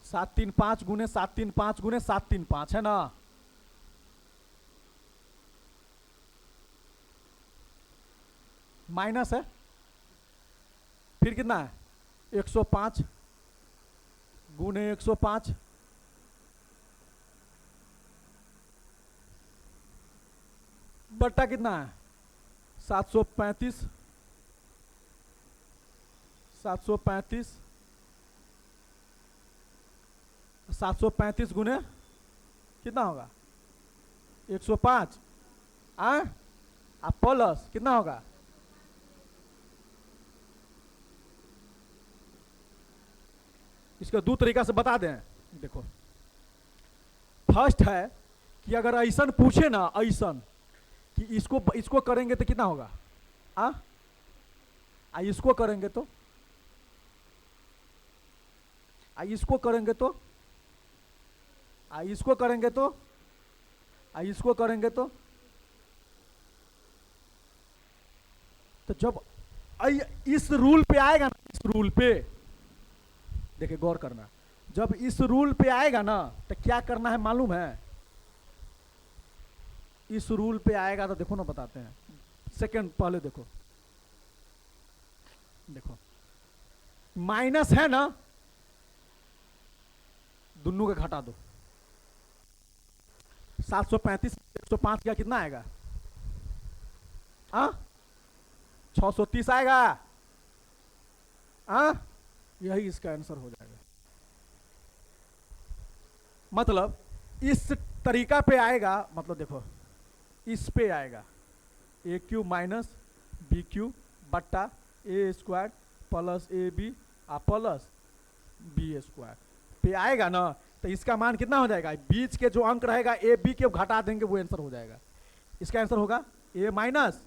7 3 5 गुने 7 3 5 गुने 7 3 5 है ना, माइनस है, फिर कितना है 105 गुने 105, बट्टा कितना है 735, 735, 735 गुने कितना होगा 105, प्लस कितना होगा, इसका दो तरीका से बता दें, देखो फर्स्ट है कि अगर ऐसा पूछे ना, ऐसा कि इसको करेंगे तो कितना होगा, इसको करेंगे तो, इसको करेंगे तो, इसको करेंगे तो, इसको करेंगे तो जब इस रूल पे आएगा ना, इस रूल पे देखिए गौर करना, जब इस रूल पे आएगा ना तो क्या करना है मालूम है, इस रूल पे आएगा तो देखो ना बताते हैं, सेकंड पहले देखो, देखो माइनस है ना, दोनों का घटा दो, 735 105 का कितना आएगा, 630 आएगा, यही इसका आंसर हो जाएगा। मतलब इस तरीका पे आएगा, मतलब देखो इस पे आएगा a cube minus b cube बट्टा a square plus a b plus B square पे आएगा ना, तो इसका मान कितना हो जाएगा, बीच के जो अंक रहेगा ए बी के घटा देंगे वो आंसर हो जाएगा। इसका आंसर होगा ए माइनस,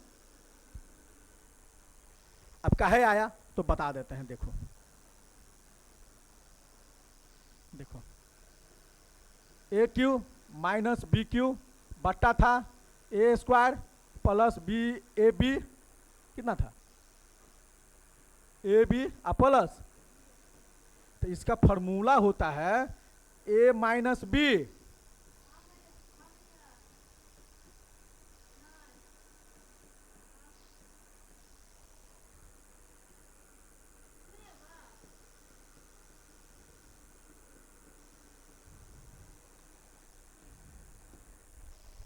अब काहे आया तो बता देते हैं। देखो देखो a cube minus b cube बट्टा था a square plus b a b, कितना था ए बी प्लस, तो इसका फॉर्मूला होता है ए माइनस बी।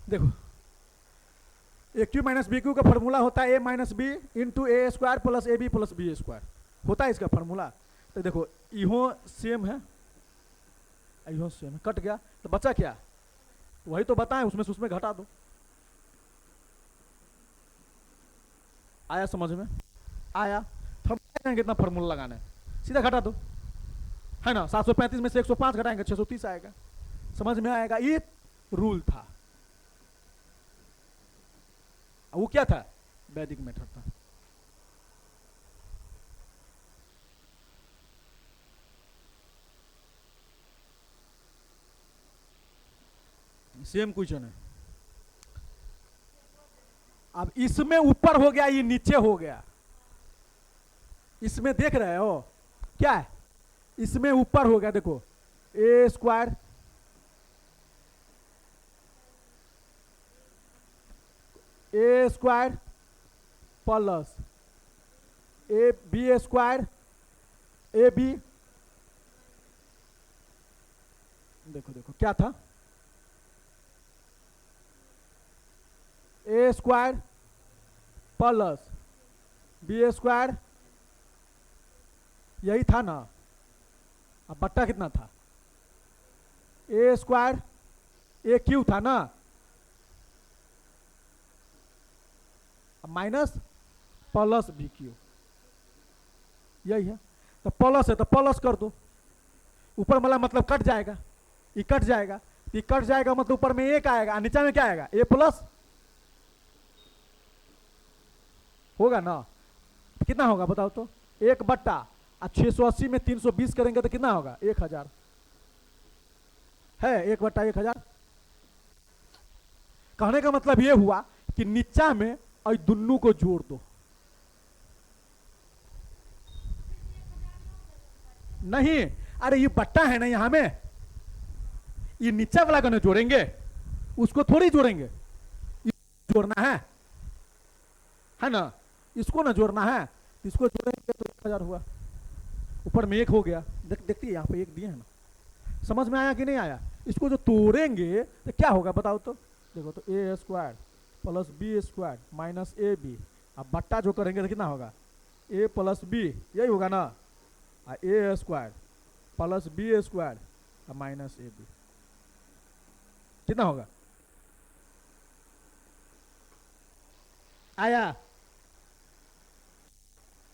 देखो a cube minus b cube का फॉर्मूला होता है a minus b into a square plus a b plus B square, होता है इसका फॉर्मूला। तो देखो इहो सेम है, इहो सेम है, कट गया तो बचा क्या, वही तो बताएं, उसमें से उसमें घटा दो। आया समझ में, आया तो हम जाएंगे इतना फॉर्मूला लगाना है, सीधा घटा दो, है ना। 735 में से 105 घटाएंगे 630 आएगा, समझ में आएगा। ये रूल था, वो क्या था, वैदिक मेथड था। सेम क्वेश्चन है। अब इसमें ऊपर हो गया, ये नीचे हो गया। इसमें देख रहे हो क्या है, इसमें ऊपर हो गया, देखो a square plus a b square a b, देखो देखो क्या था, a square plus B square, यही था ना। अब बट्टा कितना था, ए स्क्वायर ए क्यू था ना, माइनस प्लस बी क्यू, यही है। तो प्लस है तो प्लस कर दो, ऊपर वाला मतलब कट जाएगा, ये कट जाएगा, ये कट जाएगा मतलब ऊपर में एक आएगा, नीचे में क्या आएगा, ए प्लस होगा ना। कितना होगा बताओ तो, 1 बट्टा 680 में 320 करेंगे तो कितना होगा, 1000 है, 1 बट्टा 1000। कहने का मतलब ये हुआ कि नीचा में और दुन्नू को जोड़ दो, नहीं अरे ये बट्टा है ना, यहां में ये नीचा वाला को ना जोड़ेंगे, उसको थोड़ी जोड़ेंगे, जोड़ना है ना, इसको ना जोड़ना है, इसको जोड़ेंगे तो 1000 हुआ, ऊपर में 1 हो गया। देखती है यहाँ पे 1 दिए है ना, समझ में आया कि नहीं आया। इसको जो तोड़ेंगे तो क्या होगा बताओ तो, देखो तो a square plus B square minus a b, अब बट्टा जो करेंगे तो कितना होगा, ए प्लस बी, यही होगा ना, a square plus B square minus a b, कितना होगा, आया।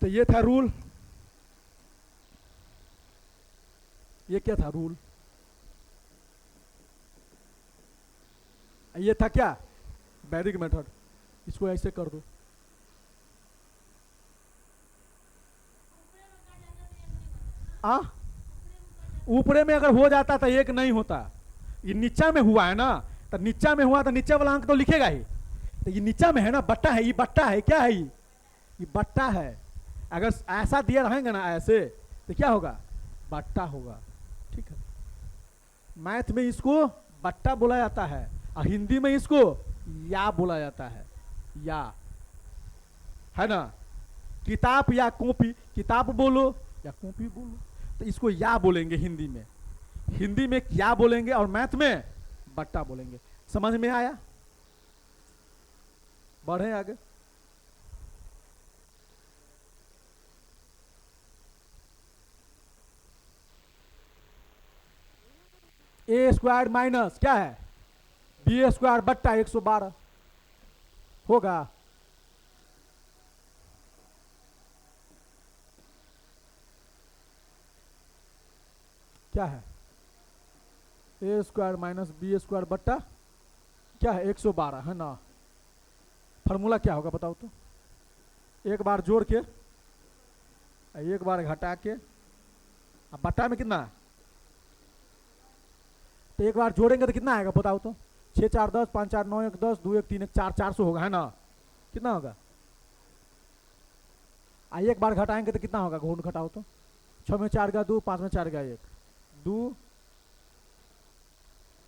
तो ये था रूल, ये क्या था रूल, ये था क्या, वैदिक मेथड। इसको ऐसे कर दो, ऊपरे में अगर हो जाता तो 1 नहीं होता, ये नीचा में हुआ है ना, तो नीचा में हुआ तो नीचे वाला अंक तो लिखेगा ही, तो ये नीचा में है ना, बट्टा है, ये बट्टा है, क्या है ये बट्टा है। अगर ऐसा दिया रहेंगे ना ऐसे तो क्या होगा, बट्टा होगा, ठीक है। मैथ में इसको बट्टा बोला जाता है और हिंदी में इसको या बोला जाता है, या, है ना। किताब या कॉपी, किताब बोलो या कॉपी बोलो, तो इसको या बोलेंगे हिंदी में, हिंदी में या बोलेंगे और मैथ में बट्टा बोलेंगे। समझ में आया, बढ़े आगे। ए स्क्वायर माइनस क्या है बी स्क्वायर बट्टा 112 होगा। क्या है a square minus B square बट्टा क्या है 112 है ना। फार्मूला क्या होगा बताओ तो। एक बार जोड़ के एक बार घटा के अब बट्टा में कितना है तो एक बार जोड़ेंगे तो कितना आएगा बताओ तो। 6 4 10 5 4 9 1 10 2 1 3 1 4 400 होगा है ना। कितना होगा एक बार घटाएंगे तो कितना होगा घूम घटाओ तो। 6 में 4 गया 2 5 में 4 गया 1 2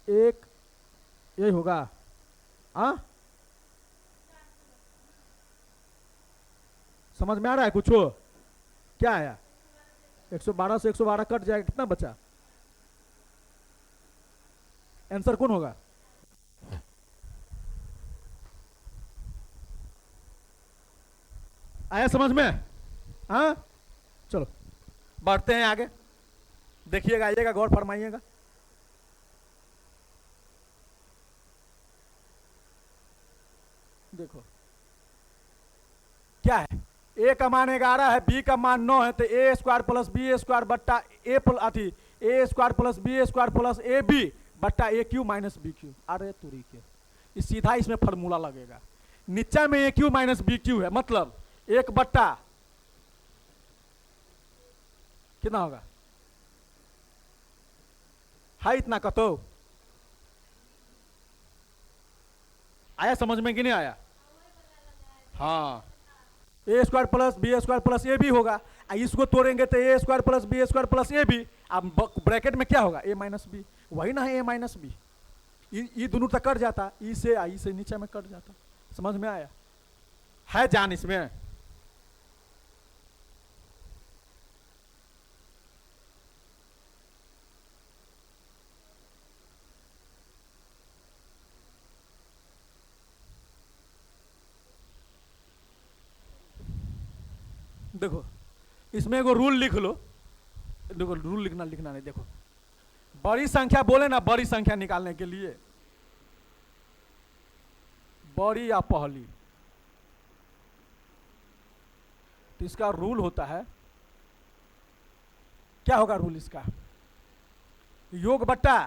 1 यही होगा। हाँ समझ में आ रहा है कुछ हो क्या आया 112 से 112 कट जाएगा कितना बचा। आंसर कौन होगा। आया समझ में। हाँ चलो बढ़ते हैं आगे देखिएगा आइएगा गौर फरमाइएगा। देखो क्या है ए का मान 11 है बी का मान 9 है तो a square plus B square बट्टा ए अथी a square plus B square plus a b बट्टा a cube minus b cube. अरे तुरी के सीधा इसमें फार्मूला लगेगा। नीचे में a cube minus b cube है मतलब एक बट्टा कितना होगा है इतना कतो। आया समझ में कि नहीं आया। हाँ a square plus B square plus a b होगा इसको तोड़ेंगे तो a square plus B square plus a b. अब ब्रैकेट में क्या होगा ए माइनस बी वही ना है ए माइनस बी। ये दोनों तक कट जाता ई से नीचे में कट जाता। समझ में आया है जान इसमें। देखो इसमें एगो रूल लिख लो। देखो रूल लिखना नहीं देखो बड़ी संख्या बोले ना बड़ी संख्या निकालने के लिए बड़ी या पहली तो इसका रूल होता है क्या होगा रूल इसका योग बट्टा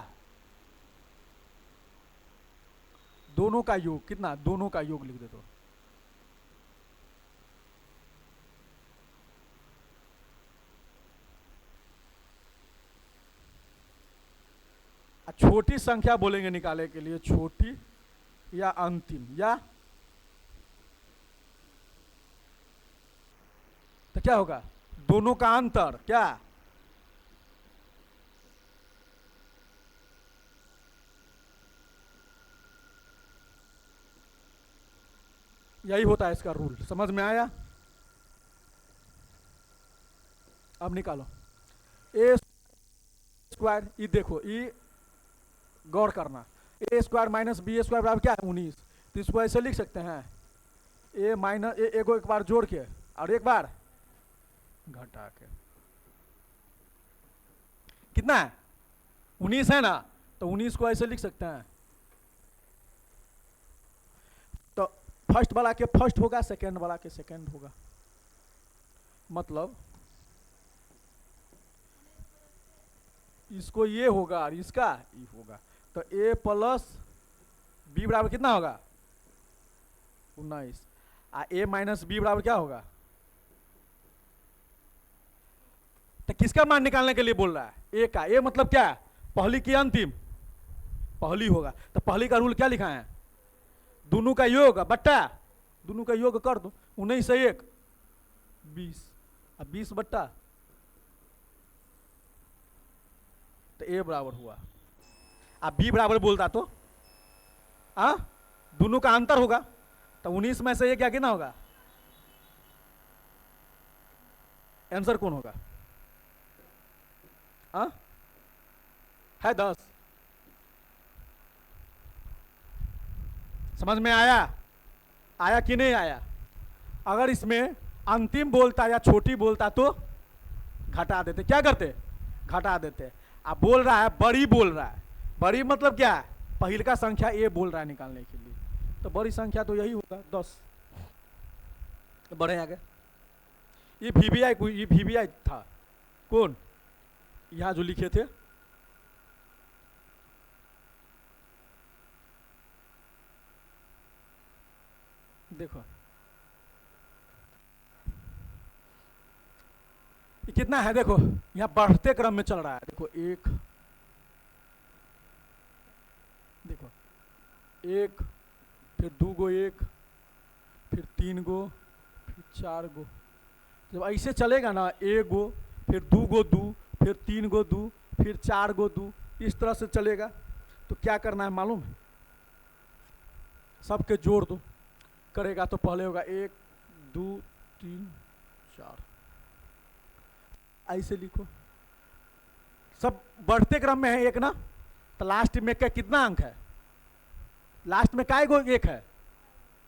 दोनों का योग कितना दोनों का योग लिख दे दो। छोटी संख्या बोलेंगे निकालने के लिए छोटी या अंतिम या तो क्या होगा दोनों का अंतर क्या यही होता है इसका रूल। समझ में आया। अब निकालो ए स्क्वायर ये देखो ये गौर करना ए स्क्वायर माइनस बी स्क्वायर बराबर क्या है 19 तो इसको ऐसे लिख सकते हैं ए माइनस ए को एक बार जोड़ के और एक बार घटा के कितना है 19 है ना तो 19 को ऐसे लिख सकते हैं। तो फर्स्ट वाला के फर्स्ट होगा सेकंड वाला के सेकंड होगा मतलब इसको ये होगा और इसका ये होगा तो ए प्लस बी बराबर कितना होगा 19 ए माइनस बी बराबर क्या होगा। तो किसका मान निकालने के लिए बोल रहा है ए का ए मतलब क्या है पहली की अंतिम पहली होगा तो पहली का रूल क्या लिखा है दोनों का योग बट्टा दोनों का योग कर दो 19 से 1 20 अब 20 बट्टा तो ए बराबर हुआ। अब बी बराबर बोलता तो दोनों का अंतर होगा तो 19 में से ये क्या कितना होगा आंसर कौन होगा है 10। समझ में आया कि नहीं आया। अगर इसमें अंतिम बोलता या छोटी बोलता तो घटा देते क्या करते घटा देते। अब बोल रहा है बड़ी बोल रहा है बड़ी मतलब क्या है, पहले का संख्या ए बोल रहा है निकालने के लिए, तो बड़ी संख्या तो यही होगा 10। बढ़े आगे। ये वीवीआई था कौन, यहाँ जो लिखे थे, देखो ये कितना है, देखो यहाँ बढ़ते क्रम में चल रहा है। देखो एक, देखो एक, फिर 2 गो एक, फिर 3 गो, फिर 4 गो। जब ऐसे चलेगा ना, 1 गो, फिर 2 गो 2, फिर 3 गो 2, फिर 4 गो 2, इस तरह से चलेगा। तो क्या करना है मालूम है, सबके जोड़ दो। करेगा तो पहले होगा 1 2 3 4, ऐसे लिखो। सब बढ़ते क्रम में है एक ना, तो लास्ट में का कितना अंक है, लास्ट में काय गो एक है,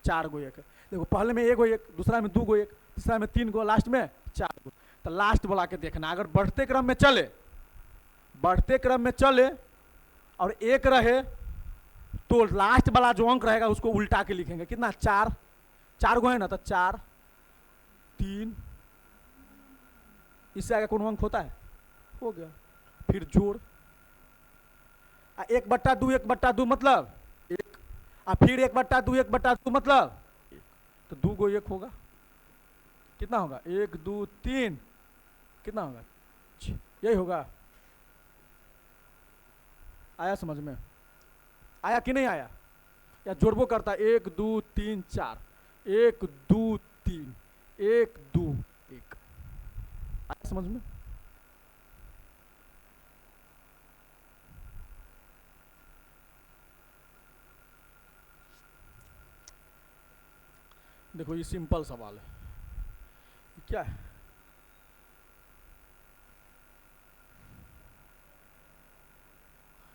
4 गो एक है। देखो पहले में 1 गो 1, दूसरा में 2 गो 1, तीसरा में 3 गो, लास्ट में 4 गो। तो लास्ट बोला के देखना, अगर बढ़ते क्रम में चले, बढ़ते क्रम में चले और एक रहे, तो लास्ट वाला जो अंक रहेगा उसको उल्टा के लिखेंगे। कितना, 4, 4 गो है ना, तो 4 3, इससे आगे कौन अंक होता है, हो गया। फिर जोड़, 1/2 1/2 मतलब 1, फिर 1/2 1/2 मतलब 1, तो 2 गो 1 होगा। कितना होगा, 1 2 3, कितना होगा 6, यही होगा। आया समझ में, आया कि नहीं आया, या जोड़बो करता 1 2 3 4, 1 2 3, 1 2 1, आया समझ में। देखो ये सिंपल सवाल है, क्या है,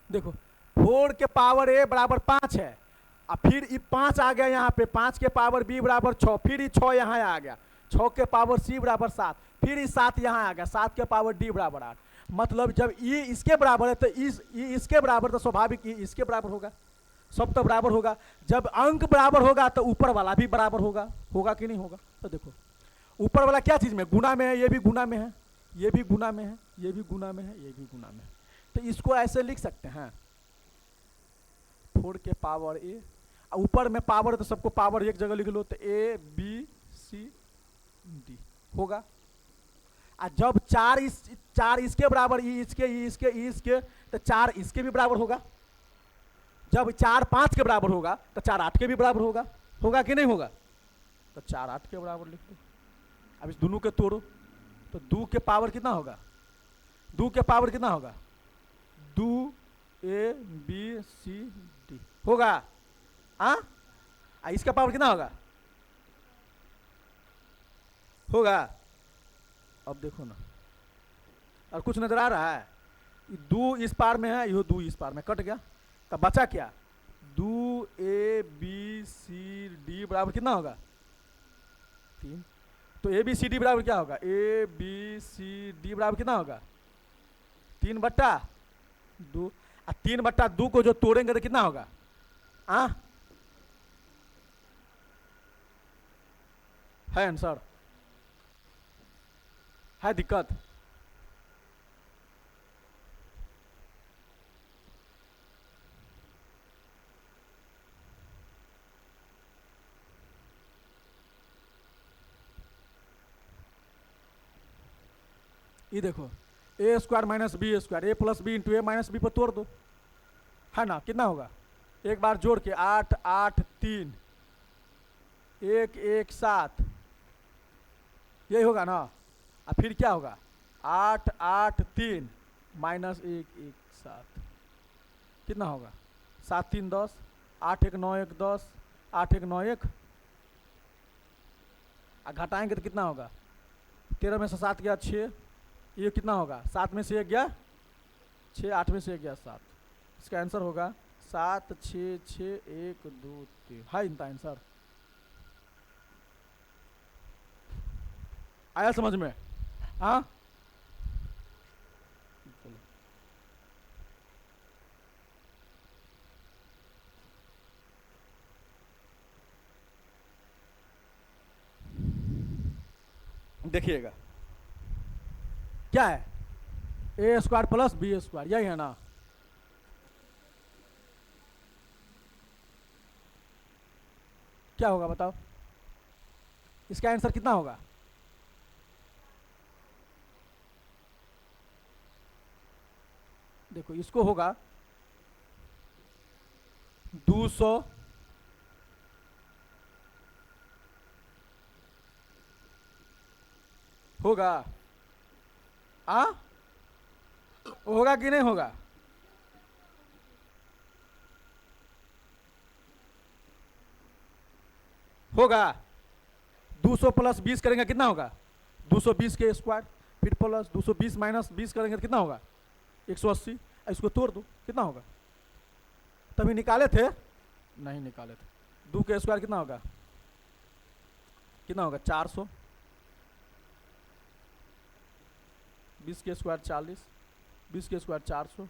देखो 4 के पावर a बराबर 5 है, और फिर ये 5 आ गया यहाँ पे, 5 के पावर b बराबर 6, फिर ये 6 यहाँ आ गया, 6 के पावर c बराबर 7, फिर ये 7 यहाँ आ गया, 7 के पावर d बराबर 8। मतलब जब ये इसके बराबर है तो इसके बराबर, तो स्वाभाविक ये इसके बराबर होगा, सब तो बराबर होगा। जब अंक बराबर होगा तो ऊपर वाला भी बराबर होगा, होगा कि नहीं होगा। तो देखो ऊपर वाला क्या चीज में, गुना में है, ये भी गुना में है, ये भी गुना में है, ये भी गुना में है, ये भी गुना में है। तो इसको ऐसे लिख सकते हैं, 4 के पावर a, ऊपर में पावर तो सबको पावर एक जगह लिख लो, तो a b c d होगा। और जब 4 इसके बराबर, इसके तो 4 इसके भी बराबर होगा। जब 4 5 के बराबर होगा तो 4 8 के भी बराबर होगा, होगा कि नहीं होगा। तो 4 8 के बराबर लिख दो। अब इस दोनों के तोड़ो, तो 2 के पावर कितना होगा, 2 के पावर कितना होगा, 2 a b c d होगा। हाँ, इसका पावर कितना होगा, होगा। अब देखो ना, और कुछ नजर आ रहा है, 2 इस पार में है, यो 2 इस पार में कट गया, तो बचा क्या, 2 a b c d बराबर कितना होगा, 3। तो a b c d बराबर क्या होगा, a b c d बराबर कितना होगा, 3/2। 3/2 को जो तोड़ेंगे तो कितना होगा, है आंसर, है दिक्कत। ये देखो a square minus B square, a plus B into A minus B पर तोड़ दो, है ना, कितना होगा, एक बार जोड़ के 8 8 3 1 1 7, यही होगा ना। और फिर क्या होगा, 8 8 3 माइनस 1 1 7, कितना होगा, 7 3 10, 8 1 9 1 10, 8 1 9 1, घटाएंगे तो कितना होगा, 13 में से 7 गया 6, ये कितना होगा, 7 में से 1 गया 6, 8 में से 1 गया 7, इसका आंसर होगा 7 6 6 1 2 3, है इनका आंसर। आया समझ में, हाँ। देखिएगा क्या है, a square plus B square, यही है ना। क्या होगा बताओ, इसका आंसर कितना होगा? देखो इसको होगा 200 होगा, आ होगा कि नहीं होगा? होगा। 200 प्लस 20 करेंगे कितना होगा? 220 के स्क्वायर, फिर प्लस 220 माइनस 20 करेंगे तो कितना होगा? 180। इसको तोड़ दो, कितना होगा? तभी निकाले थे, नहीं निकाले थे। 2 के स्क्वायर कितना होगा? कितना होगा? 400। 20 के स्क्वायर 40, 20 के स्क्वायर 400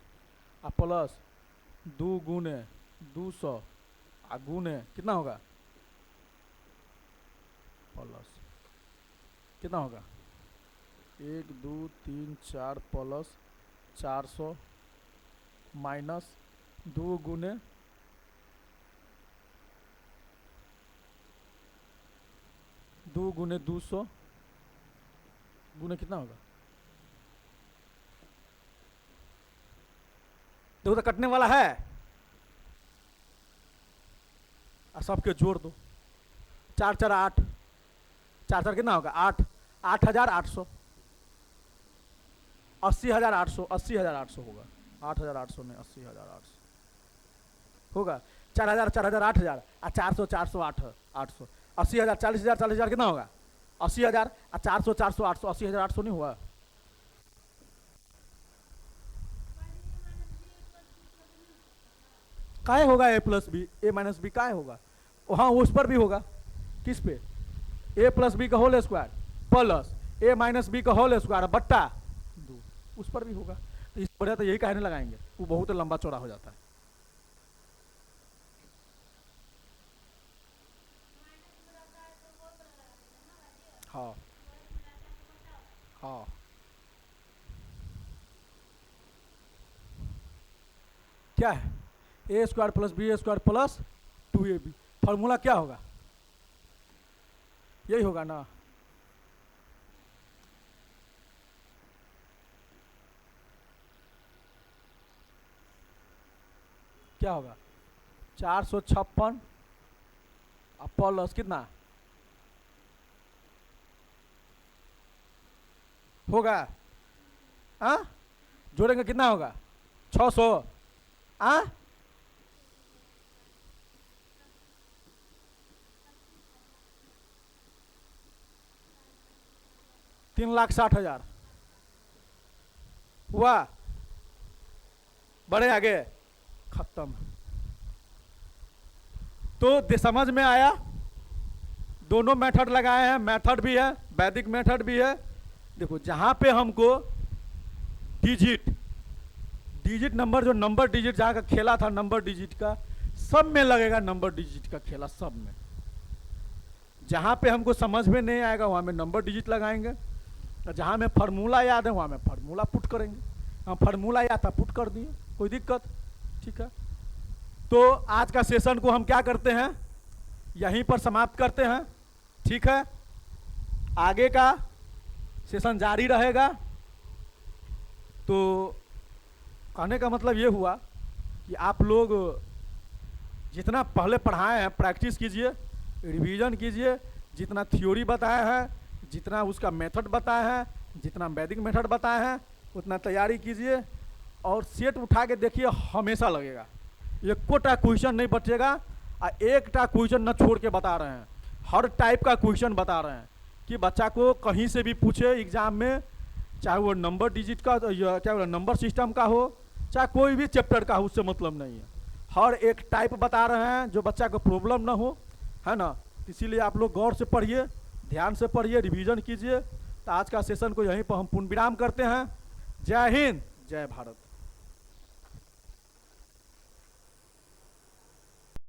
और प्लस 2 गुने 200 और गुने कितना होगा? प्लस कितना होगा? 1 2 3 4 प्लस 400 माइनस 2 गुने 200 गुने कितना होगा? देखो तो कटने वाला है, और सबके जोड़ दो। 4 4 8, 4 4 कितना होगा? 8, 8800, 80,800, 80,800 होगा। 8,800 नहीं, 80,800 होगा। 4,000 4,000 8,000 और 400 400 800, 80,000 40,000 40,000 कितना होगा? 80,000 और 400 400 800, 80,800 नहीं हुआ? काय होगा ए प्लस बी, ए माइनस बी काय होगा? हाँ उस पर भी होगा। किस पे? ए प्लस बी का होल स्क्वायर प्लस ए माइनस बी का होल स्क्वायर बट्टा 2, उस पर भी होगा। तो इस पर तो यही कहने लगाएंगे, वो बहुत लंबा चौड़ा हो जाता है। हाँ हाँ, क्या है? A square plus B square plus 2ab। Formula क्या होगा? यही होगा ना। क्या होगा? 456 प्लस कितना होगा? हाँ जोड़ेंगे कितना होगा? 600। हाँ 3,60,000 हुआ। बढ़े आगे, खत्म। तो समझ में आया? दोनों मेथड लगाए हैं, मेथड भी है, वैदिक मेथड भी है। देखो जहां पे हमको डिजिट नंबर, जो नंबर डिजिट जहां का खेला था, नंबर डिजिट का सब में लगेगा, नंबर डिजिट का खेला सब में। जहां पे हमको समझ में नहीं आएगा वहां में नंबर डिजिट लगाएंगे, और जहां में फार्मूला याद है वहां में फार्मूला पुट करेंगे। हम फार्मूला याद था पुट कर दिए, कोई दिक्कत? ठीक है। तो आज का सेशन को हम क्या करते हैं, यहीं पर समाप्त करते हैं। ठीक है, आगे का सेशन जारी रहेगा। तो कहने का मतलब ये हुआ कि आप लोग जितना पहले पढ़ाए हैं प्रैक्टिस कीजिए, रिवीजन कीजिए। जितना थ्योरी बताया है, जितना उसका मेथड बताया है, जितना वैदिक मेथड बताया है, उतना तैयारी कीजिए। और सेट उठा के देखिए, हमेशा लगेगा, एको क्वेश्चन नहीं बचेगा। और एक क्वेश्चन न छोड़ के बता रहे हैं, हर टाइप का क्वेश्चन बता रहे हैं कि बच्चा को कहीं से भी पूछे एग्जाम में, चाहे वो नंबर डिजिट का, चाहे वो नंबर सिस्टम का हो, चाहे कोई भी चैप्टर का हो, उससे मतलब नहीं है। हर एक टाइप बता रहे हैं जो बच्चा को प्रॉब्लम ना हो, है ना। इसीलिए आप लोग गौर से पढ़िए, ध्यान से पढ़िए, रिवीजन कीजिए। तो आज का सेशन को यहीं पर हम पूर्ण विराम करते हैं। जय हिंद, जय भारत।